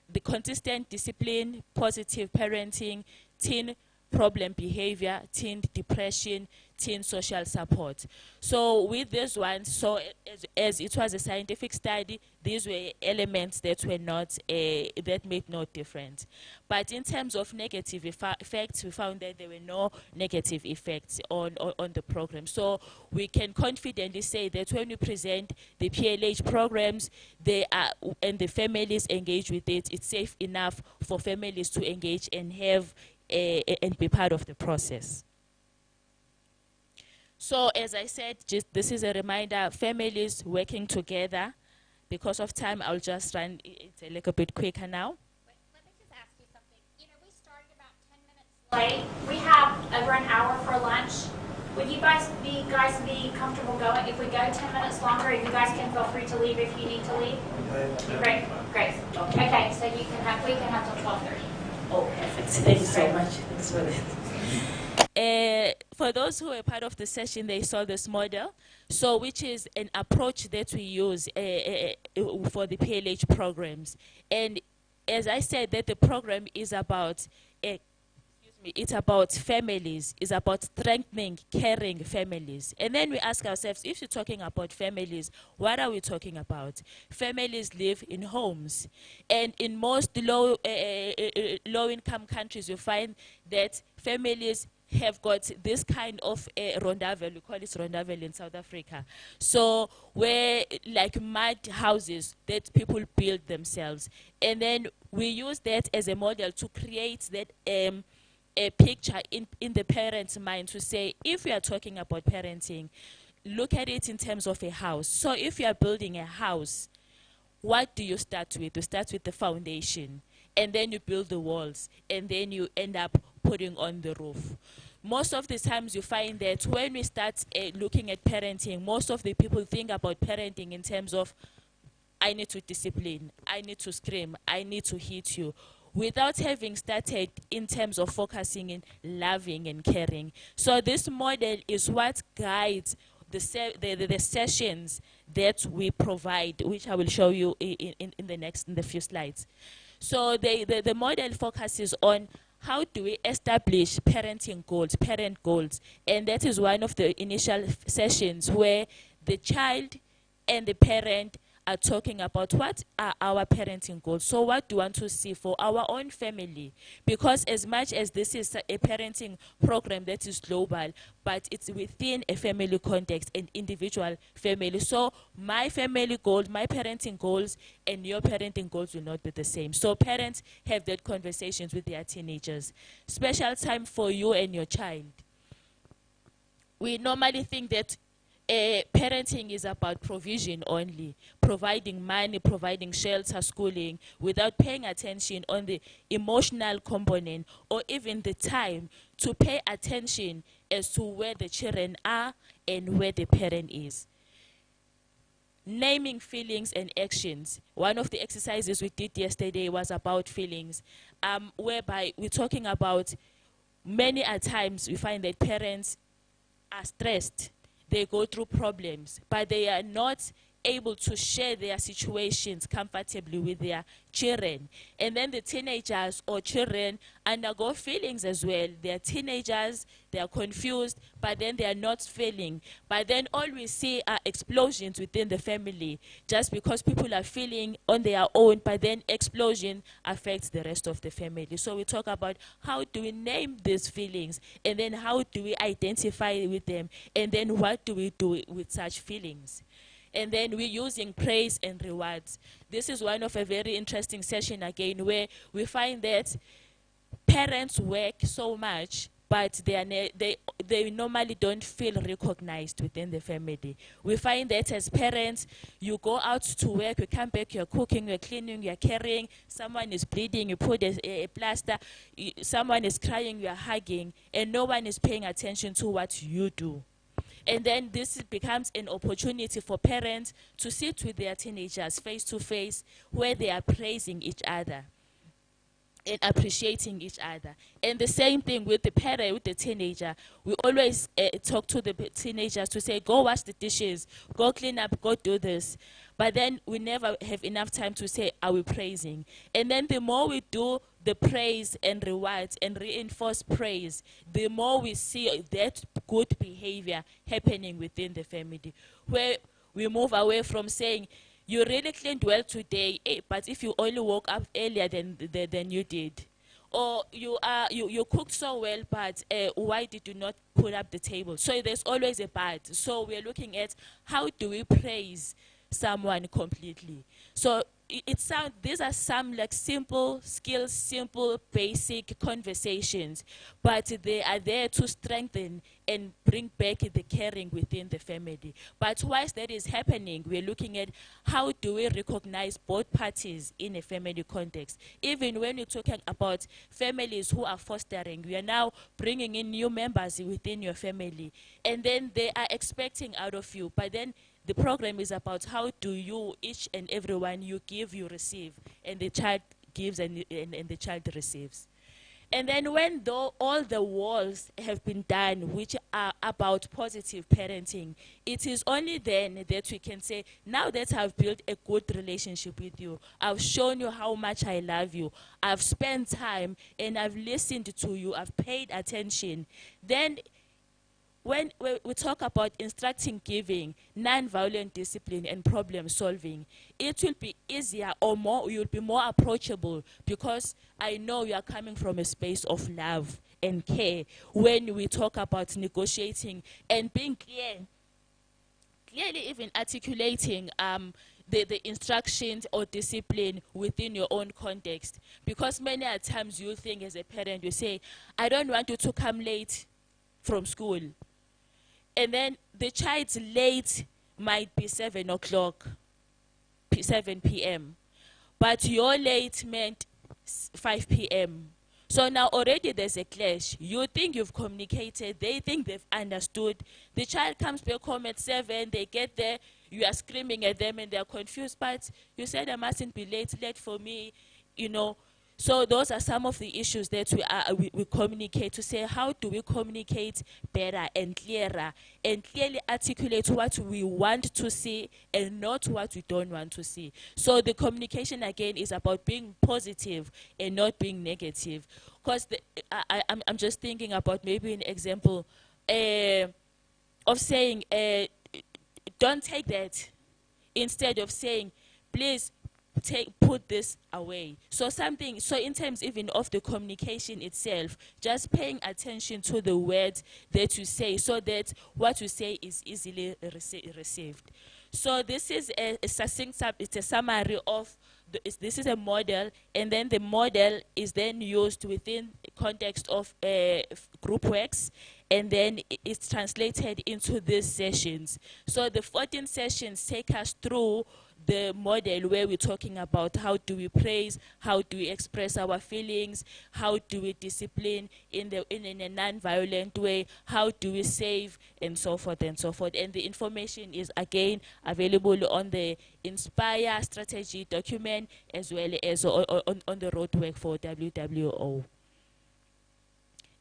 The consistent discipline, positive parenting, teen problem behavior, teen depression, teen social support. So with this one, so as it was a scientific study, these were elements that were not, that made no difference. But in terms of negative effects, we found that there were no negative effects on the program. So we can confidently say that when we present the PLH programs, they are, and the families engage with it, it's safe enough for families to engage and have and be part of the process. So as I said, this is a reminder, families working together. Because of time, I'll just run it a little bit quicker now.
Let me just ask you something. You know, we started about 10 minutes late. We have over an hour for lunch. Would you guys be comfortable going? If we go 10 minutes longer, you guys can feel free to leave if you need to leave. Great. Okay, so we can have till 12:30.
Oh, perfect. Thank you so much. Thanks for that. For those who are part of the session, they saw this model, so which is an approach that we use for the PLH programs. And as I said, that the program is about it's about families, it's about strengthening, caring families. And then we ask ourselves, if you're talking about families, what are we talking about? Families live in homes. And in most low-income countries, you find that families have got this kind of rondavel, we call it rondavel in South Africa. So where like mud houses that people build themselves. And then we use that as a model to create that a picture in the parent's mind to say, if we are talking about parenting, look at it in terms of a house. So if you are building a house, what do you start with? You start with the foundation, and then you build the walls, and then you end up putting on the roof. Most of the times you find that when we start looking at parenting, most of the people think about parenting in terms of, I need to discipline, I need to scream, I need to hit you, without having started in terms of focusing in loving and caring. So this model is what guides the sessions that we provide, which I will show you in the few slides. So the model focuses on how do we establish parenting goals, parent goals, and that is one of the initial sessions where the child and the parent are talking about what are our parenting goals. So what do we want to see for our own family? Because as much as this is a parenting program that is global, but it's within a family context and individual family. So my family goals, my parenting goals, and your parenting goals will not be the same. So parents have that conversations with their teenagers. Special time for you and your child. We normally think that parenting is about provision only, providing money, providing shelter, schooling, without paying attention on the emotional component or even the time to pay attention as to where the children are and where the parent is. Naming feelings and actions. One of the exercises we did yesterday was about feelings, whereby we're talking about many a times we find that parents are stressed, they go through problems, but they are not able to share their situations comfortably with their children. And then the teenagers or children undergo feelings as well. They are teenagers, they are confused, but then they are not feeling. But then all we see are explosions within the family, just because people are feeling on their own, but then explosion affects the rest of the family. So we talk about how do we name these feelings, and then how do we identify with them, and then what do we do with such feelings. And then we're using praise and rewards. This is one of a very interesting session again, where we find that parents work so much, but they normally don't feel recognized within the family. We find that as parents, you go out to work, you come back, you're cooking, you're cleaning, you're caring, someone is bleeding, you put a plaster, someone is crying, you're hugging, and no one is paying attention to what you do. And then this becomes an opportunity for parents to sit with their teenagers face to face, where they are praising each other and appreciating each other. And the same thing with the parent, with the teenager. We always talk to the teenagers to say, go wash the dishes, go clean up, go do this. But then we never have enough time to say, are we praising? And then the more we do the praise and rewards and reinforce praise, the more we see that good behavior happening within the family, where we move away from saying, you really cleaned well today, but if you only woke up earlier than you did, or you cooked so well, but why did you not put up the table? So there's always a but. So we're looking at how do we praise someone completely. So these are some like simple skills, simple basic conversations, but they are there to strengthen and bring back the caring within the family. But whilst that is happening, we're looking at how do we recognize both parties in a family context. Even when you're talking about families who are fostering, we are now bringing in new members within your family, and then they are expecting out of you, but then the program is about how do you, each and everyone, you give, you receive, and the child gives and the child receives. And then when all the walls have been done, which are about positive parenting, it is only then that we can say, now that I've built a good relationship with you, I've shown you how much I love you, I've spent time, and I've listened to you, I've paid attention, then when we talk about instructing giving, non-violent discipline, and problem solving, it will be easier or you'll be more approachable, because I know you are coming from a space of love and care when we talk about negotiating and being clearly even articulating the instructions or discipline within your own context. Because many a times you think as a parent, you say, I don't want you to come late from school. And then the child's late might be 7 o'clock, 7 p.m. But your late meant 5 p.m. So now already there's a clash. You think you've communicated, they think they've understood. The child comes back home at 7, they get there, you are screaming at them and they're confused. But you said I mustn't be late for me, you know. So those are some of the issues that we communicate, to say how do we communicate better and clearer and clearly articulate what we want to see and not what we don't want to see. So the communication again is about being positive and not being negative. Because I'm just thinking about maybe an example of saying, don't take that. instead of saying, please put this away. So in terms even of the communication itself, just paying attention to the words that you say so that what you say is easily received. So this is a succinct, it's a summary of, this is a model, and then the model is then used within the context of group works, and then it's translated into these sessions. So the 14 sessions take us through the model where we're talking about how do we praise, how do we express our feelings, how do we discipline in a non-violent way, how do we save, and so forth and so forth. And the information is again available on the Inspire strategy document as well as on the roadwork for WWO.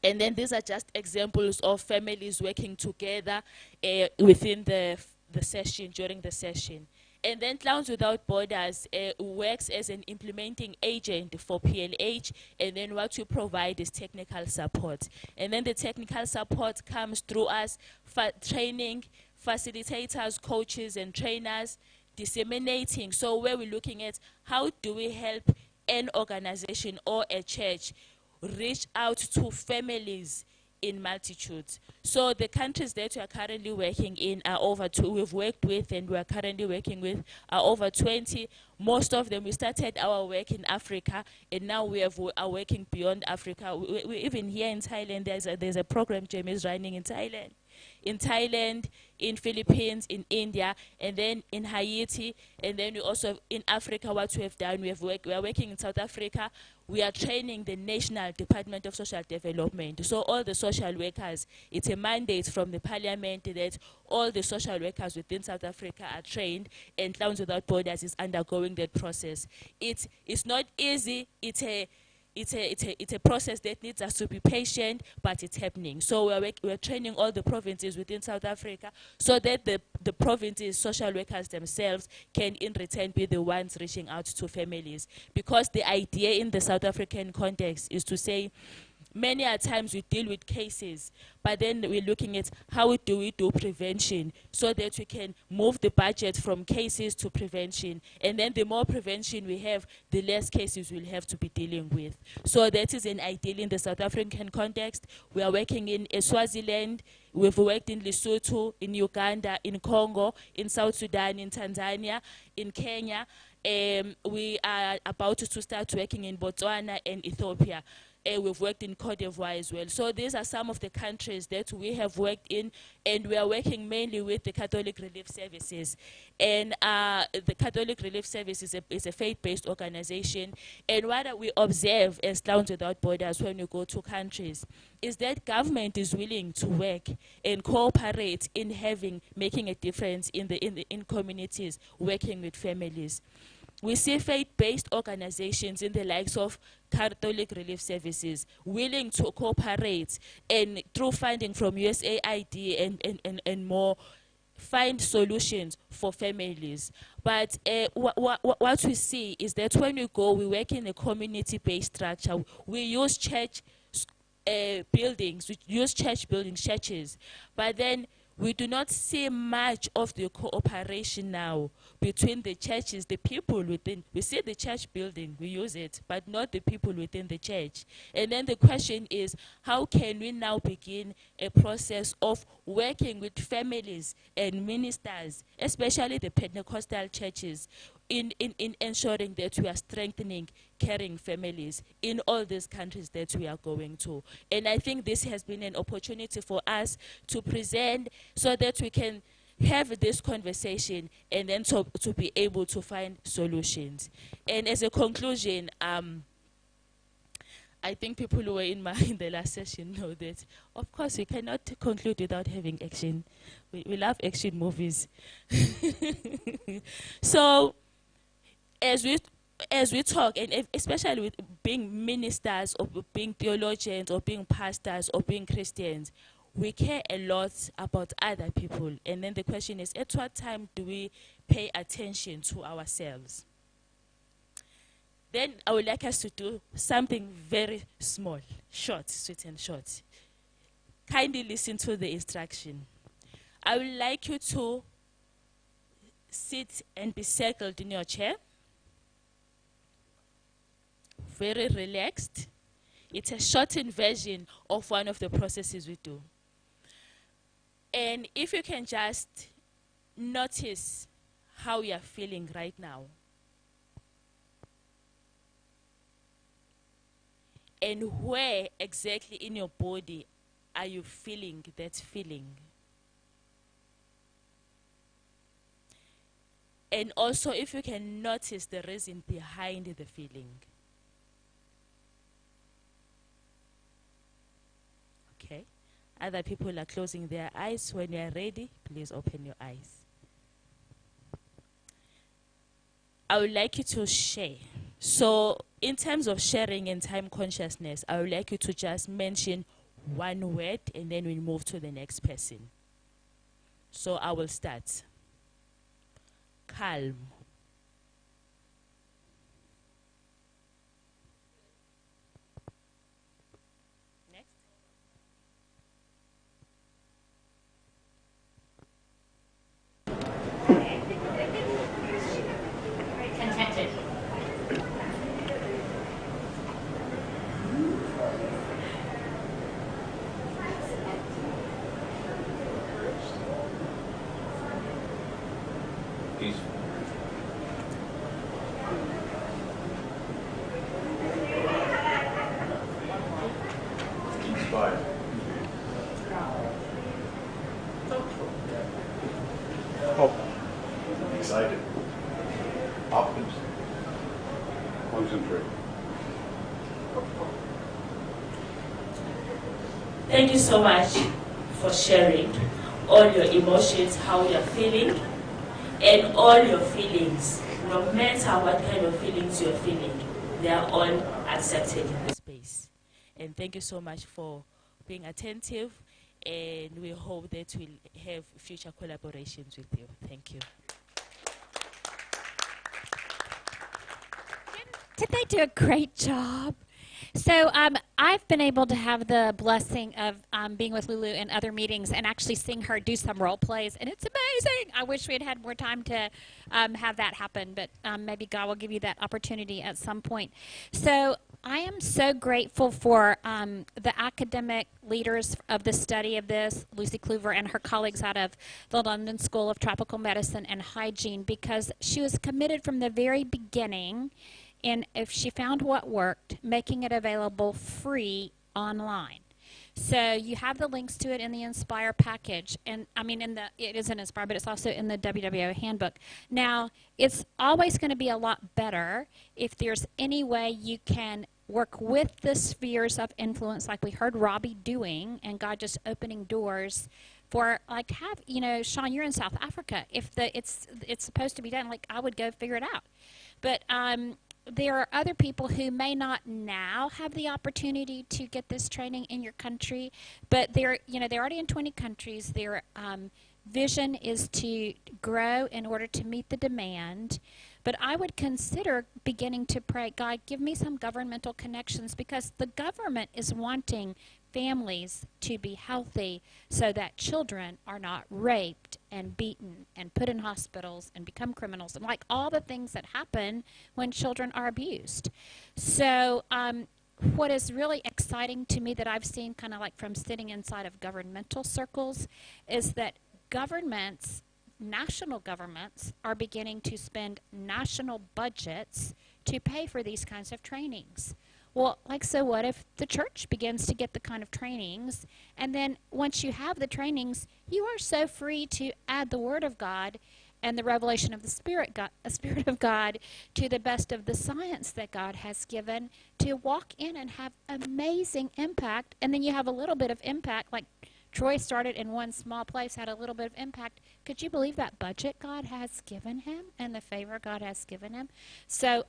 And then these are just examples of families working together within the session, during the session. And then Clowns Without Borders works as an implementing agent for PLH, and then what you provide is technical support. And then the technical support comes through us training facilitators, coaches, and trainers, disseminating. So where we're looking at how do we help an organization or a church reach out to families in multitudes. So the countries that we are currently working in are over we've worked with and we are currently working with are over 20. Most of them, we started our work in Africa, and now we are working beyond Africa. We even here in Thailand, there's a program Jamie is running in Thailand, in Philippines, in India, and then in Haiti, and then we also in Africa. What we have done, we are working in South Africa. We are training the National Department of Social Development. So all the social workers, it's a mandate from the parliament that all the social workers within South Africa are trained, and Clowns Without Borders is undergoing that process. It's not easy. It's a process that needs us to be patient, but it's happening. So we're training all the provinces within South Africa so that the provinces, social workers themselves can in return be the ones reaching out to families. Because the idea in the South African context is to say, many a times we deal with cases, but then we're looking at how do we do prevention so that we can move the budget from cases to prevention. And then the more prevention we have, the less cases we'll have to be dealing with. So that is an ideal in the South African context. We are working in Swaziland, we've worked in Lesotho, in Uganda, in Congo, in South Sudan, in Tanzania, in Kenya. We are about to start working in Botswana and Ethiopia. We've worked in Cote d'Ivoire as well. So these are some of the countries that we have worked in, and we are working mainly with the Catholic Relief Services. And the Catholic Relief Service is a faith-based organization. And what we observe as Clowns Without Borders when we go to countries is that government is willing to work and cooperate in making a difference in communities, working with families. We see faith-based organizations in the likes of Catholic Relief Services willing to cooperate and through funding from USAID and more find solutions for families. But what we see is that when we work in a community-based structure. We use church buildings, churches, but then we do not see much of the cooperation now between the churches, the people within. We see the church building, we use it, but not the people within the church. And then the question is, how can we now begin a process of working with families and ministers, especially the Pentecostal churches, in ensuring that we are strengthening caring families in all these countries that we are going to. And I think this has been an opportunity for us to present so that we can have this conversation and then to be able to find solutions. And as a conclusion, I think people who were in the last session know that, of course, we cannot conclude without having action. We love action movies. So, as we talk, and especially with being ministers or being theologians or being pastors or being Christians, we care a lot about other people. And then the question is, at what time do we pay attention to ourselves? Then I would like us to do something very small, short, sweet and short. Kindly listen to the instruction. I would like you to sit and be settled in your chair. Very relaxed. It's a shortened version of one of the processes we do. And if you can just notice how you're feeling right now. And where exactly in your body are you feeling that feeling? And also if you can notice the reason behind the feeling. Okay. Other people are closing their eyes. When you are ready, please open your eyes. I would like you to share. So in terms of sharing and time consciousness, I would like you to just mention one word and then we'll move to the next person. So I will start. Calm. Next.
Contented.
Peaceful. Inspired. Hope. Excited. Optimistic. Concentrate.
Thank you so much for sharing all your emotions, how you're feeling, and all your feelings. No matter what kind of feelings you're feeling, they are all accepted in this space. And thank you so much for being attentive, and we hope that we'll have future collaborations with you. Thank you.
Did they do a great job? So I've been able to have the blessing of being with Lulu in other meetings and actually seeing her do some role plays, and it's amazing. I wish we had had more time to have that happen, but maybe God will give you that opportunity at some point. So I am so grateful for the academic leaders of the study of this, Lucy Kluver and her colleagues out of the London School of Tropical Medicine and Hygiene, because she was committed from the very beginning. And if she found what worked, making it available free online. So you have the links to it in the Inspire package. And I mean, it is in Inspire, but it's also in the WWO handbook. Now, it's always going to be a lot better if there's any way you can work with the spheres of influence like we heard Robbie doing, and God just opening doors for, like, Sean, you're in South Africa. If it's supposed to be done, like, I would go figure it out. But there are other people who may not now have the opportunity to get this training in your country, but they're already in 20 countries. Their vision is to grow in order to meet the demand. But I would consider beginning to pray, God, give me some governmental connections, because the government is wanting families to be healthy so that children are not raped and beaten and put in hospitals and become criminals, and like all the things that happen when children are abused. So what is really exciting to me that I've seen kind of like from sitting inside of governmental circles is that governments, national governments, are beginning to spend national budgets to pay for these kinds of trainings. Well, so what if the church begins to get the kind of trainings, and then once you have the trainings, you are so free to add the Word of God and the revelation of the Spirit of God to the best of the science that God has given to walk in and have amazing impact. And then you have a little bit of impact, like Troy started in one small place, had a little bit of impact. Could you believe that budget God has given him and the favor God has given him? So,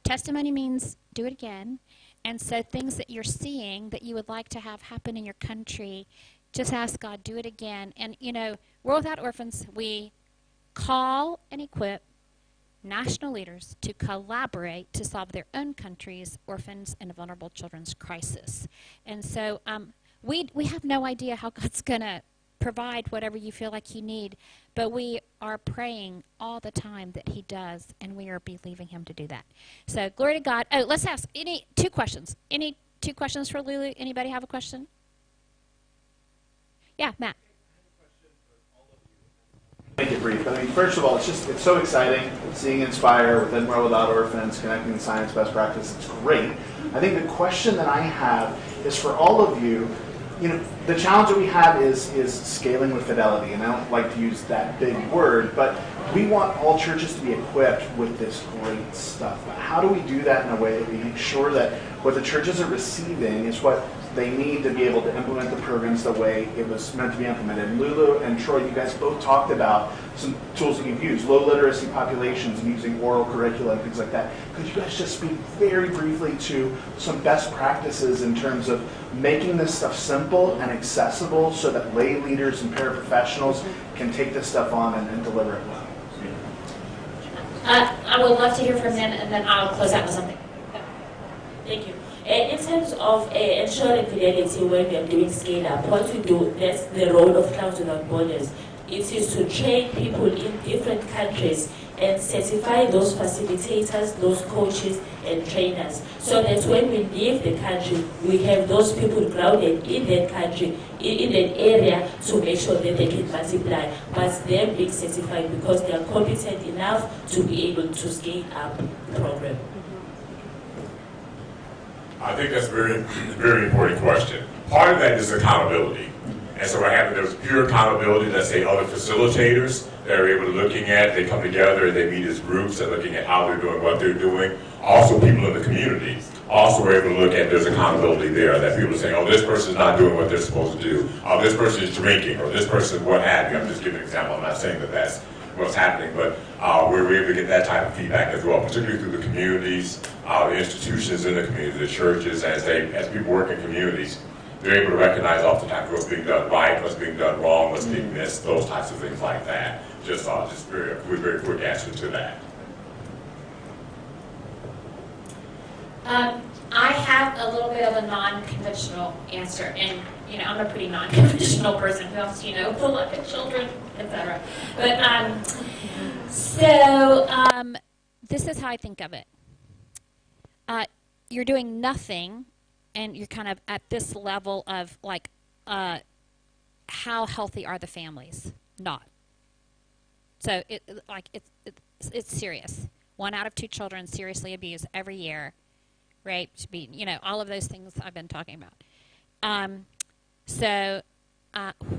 testimony means do it again. And so things that you're seeing that you would like to have happen in your country, just ask God, do it again. And, World Without Orphans, we call and equip national leaders to collaborate to solve their own country's orphans and vulnerable children's crisis. And so we have no idea how God's going to provide whatever you feel like you need, but we are praying all the time that he does, and we are believing him to do that. So glory to God. Oh, let's ask two questions. Any two questions for Lulu? Anybody have a question? Yeah, Matt.
Make it brief. I mean, first of all, it's so exciting seeing Inspire with Edinburgh Without Orphans, connecting science best practice. It's great. I think the question that I have is for all of you. You know, the challenge that we have is scaling with fidelity, and I don't like to use that big word, but we want all churches to be equipped with this great stuff. How do we do that in a way that we make sure that what the churches are receiving is what they need to be able to implement the programs the way it was meant to be implemented? Lulu and Troy, you guys both talked about some tools that you've used, low literacy populations and using oral curricula and things like that. Could you guys just speak very briefly to some best practices in terms of making this stuff simple and accessible so that lay leaders and paraprofessionals can take this stuff on and deliver it well?
I would love to hear from them, and then I'll close out with something.
Thank you. In terms of ensuring fidelity when we are doing scale-up, what we do, that's the role of Clouds Without Borders. It is to train people in different countries and certify those facilitators, those coaches and trainers, so that when we leave the country, we have those people grounded in that country, in that area, to make sure that they can multiply, but them being certified because they are competent enough to be able to scale up the program.
I think that's a very, very important question. Part of that is accountability. And so what happened, there was pure accountability, let's say other facilitators that are able to looking at, they come together, they meet as groups, they're looking at how they're doing, what they're doing. Also people in the community also are able to look at, there's accountability there, that people are saying, oh, this person's not doing what they're supposed to do. Oh, this person is drinking, or this person, what have you. I'm just giving an example, I'm not saying that that's what's happening, but we're able to get that type of feedback as well, particularly through the communities, the institutions in the community, the churches, as people work in communities, they're able to recognize oftentimes what's being done right, what's being done wrong, what's being missed, those types of things like that. Just very quick answer to that.
I have a little bit of a non-conventional answer, and I'm a pretty non-conventional person who else, pull up at children, etc. But this is how I think of it. You're doing nothing, and you're kind of at this level of like, how healthy are the families? Not. So it's serious. 1 out of 2 children seriously abused every year. Raped, beaten, all of those things I've been talking about.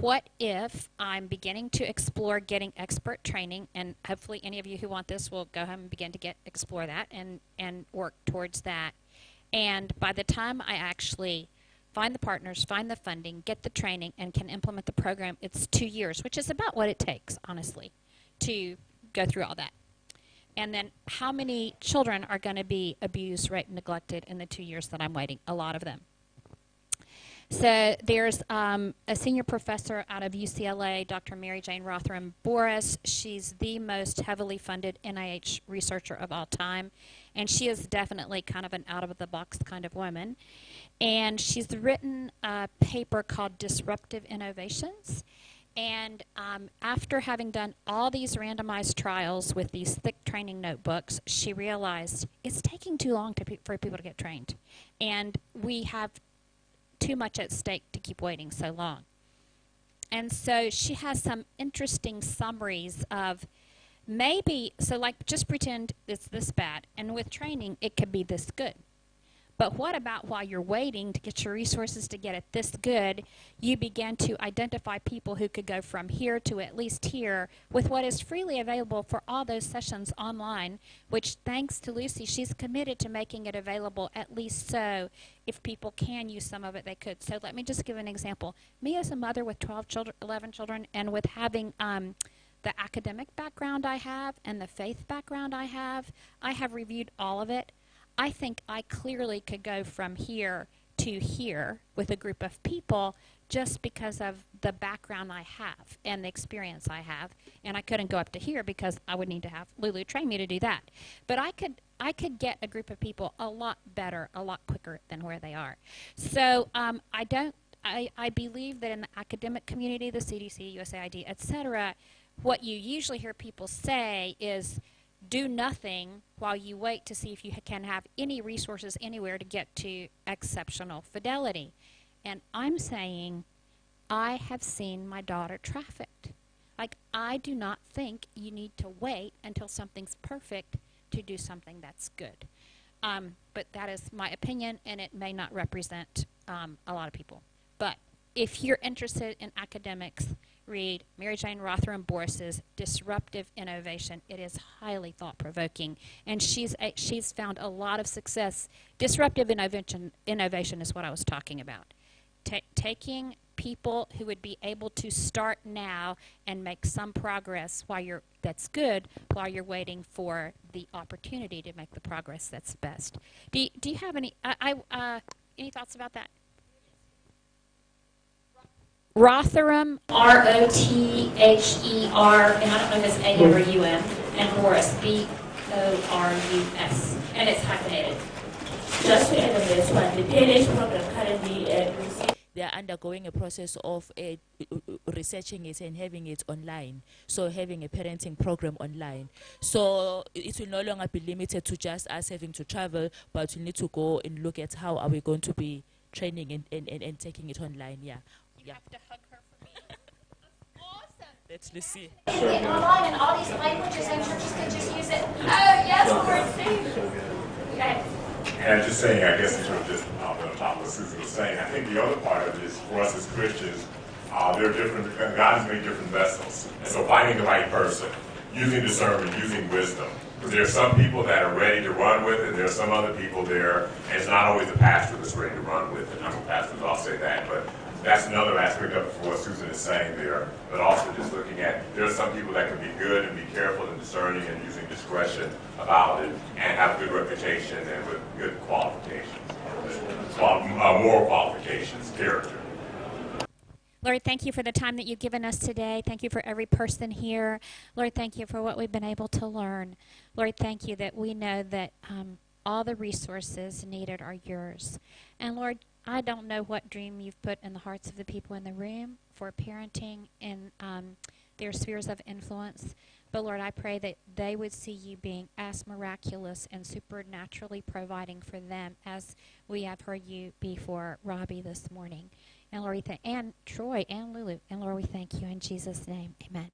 What if I'm beginning to explore getting expert training, and hopefully any of you who want this will go home and begin to explore that and work towards that. And by the time I actually find the partners, find the funding, get the training, and can implement the program, it's 2 years, which is about what it takes, honestly, to go through all that. And then how many children are going to be abused, raped, neglected in the 2 years that I'm waiting? A lot of them. So there's a senior professor out of UCLA, Dr. Mary Jane Rothram Boris. She's the most heavily funded NIH researcher of all time. And she is definitely kind of an out-of-the-box kind of woman. And she's written a paper called Disruptive Innovations. And after having done all these randomized trials with these thick training notebooks, she realized it's taking too long for people to get trained. And we have too much at stake to keep waiting so long. And so she has some interesting summaries of just pretend it's this bad. And with training, it could be this good. But what about while you're waiting to get your resources to get it this good, you begin to identify people who could go from here to at least here with what is freely available for all those sessions online, which thanks to Lucy, she's committed to making it available at least so if people can use some of it, they could. So let me just give an example. Me as a mother with 11 children, and with having the academic background I have and the faith background I have reviewed all of it. I think I clearly could go from here to here with a group of people just because of the background I have and the experience I have. And I couldn't go up to here because I would need to have Lulu train me to do that. But I could get a group of people a lot better, a lot quicker than where they are. So I believe that in the academic community, the CDC, USAID, et cetera, what you usually hear people say is do nothing while you wait to see if you can have any resources anywhere to get to exceptional fidelity. And I'm saying I have seen my daughter trafficked. Like, I do not think you need to wait until something's perfect to do something that's good. But that is my opinion, and it may not represent a lot of people. But if you're interested in academics, read Mary Jane Rotherham Boris's Disruptive Innovation. It is highly thought-provoking, and she's found a lot of success. Disruptive innovation is what I was talking about. Taking people who would be able to start now and make some progress that's good while you're waiting for the opportunity to make the progress that's best. Do you have any thoughts about that? Rotherham, R-O-T-H-E-R, and I don't know if it's A-M or U-M, and Boris, B-O-R-U-S, and it's hyphenated.
Just to add on this one, the PLH program currently, they are undergoing a process of researching it and having it online. So having a parenting program online. So it will no longer be limited to just us having to travel, but we need to go and look at how are we going to be training and taking it online. Yeah.
You have to hug her for me. That's awesome.
Let's see.
It online in all these languages, and churches could just use it. Oh, yes, Lord, Steve. Okay.
And just saying, I guess, sort of just on top of what Susan was saying, I think the other part of it is, for us as Christians, there are different, God has made different vessels. And so finding the right person, using discernment, using wisdom. Because there are some people that are ready to run with it, and there are some other people there, and it's not always the pastor that's ready to run with it. I'm a pastor, I'll say that, but that's another aspect of it for what Susan is saying there. But also just looking at, there are some people that can be good and be careful and discerning and using discretion about it and have a good reputation and with good qualifications, moral qualifications, character.
Lord, thank you for the time that you've given us today. Thank you for every person here. Lord, thank you for what we've been able to learn. Lord, thank you that we know that all the resources needed are yours. And Lord, I don't know what dream you've put in the hearts of the people in the room for parenting in their spheres of influence. But Lord, I pray that they would see you being as miraculous and supernaturally providing for them as we have heard you be for Robbie this morning. And Lord, and Troy and Lulu. And Lord, we thank you in Jesus' name. Amen.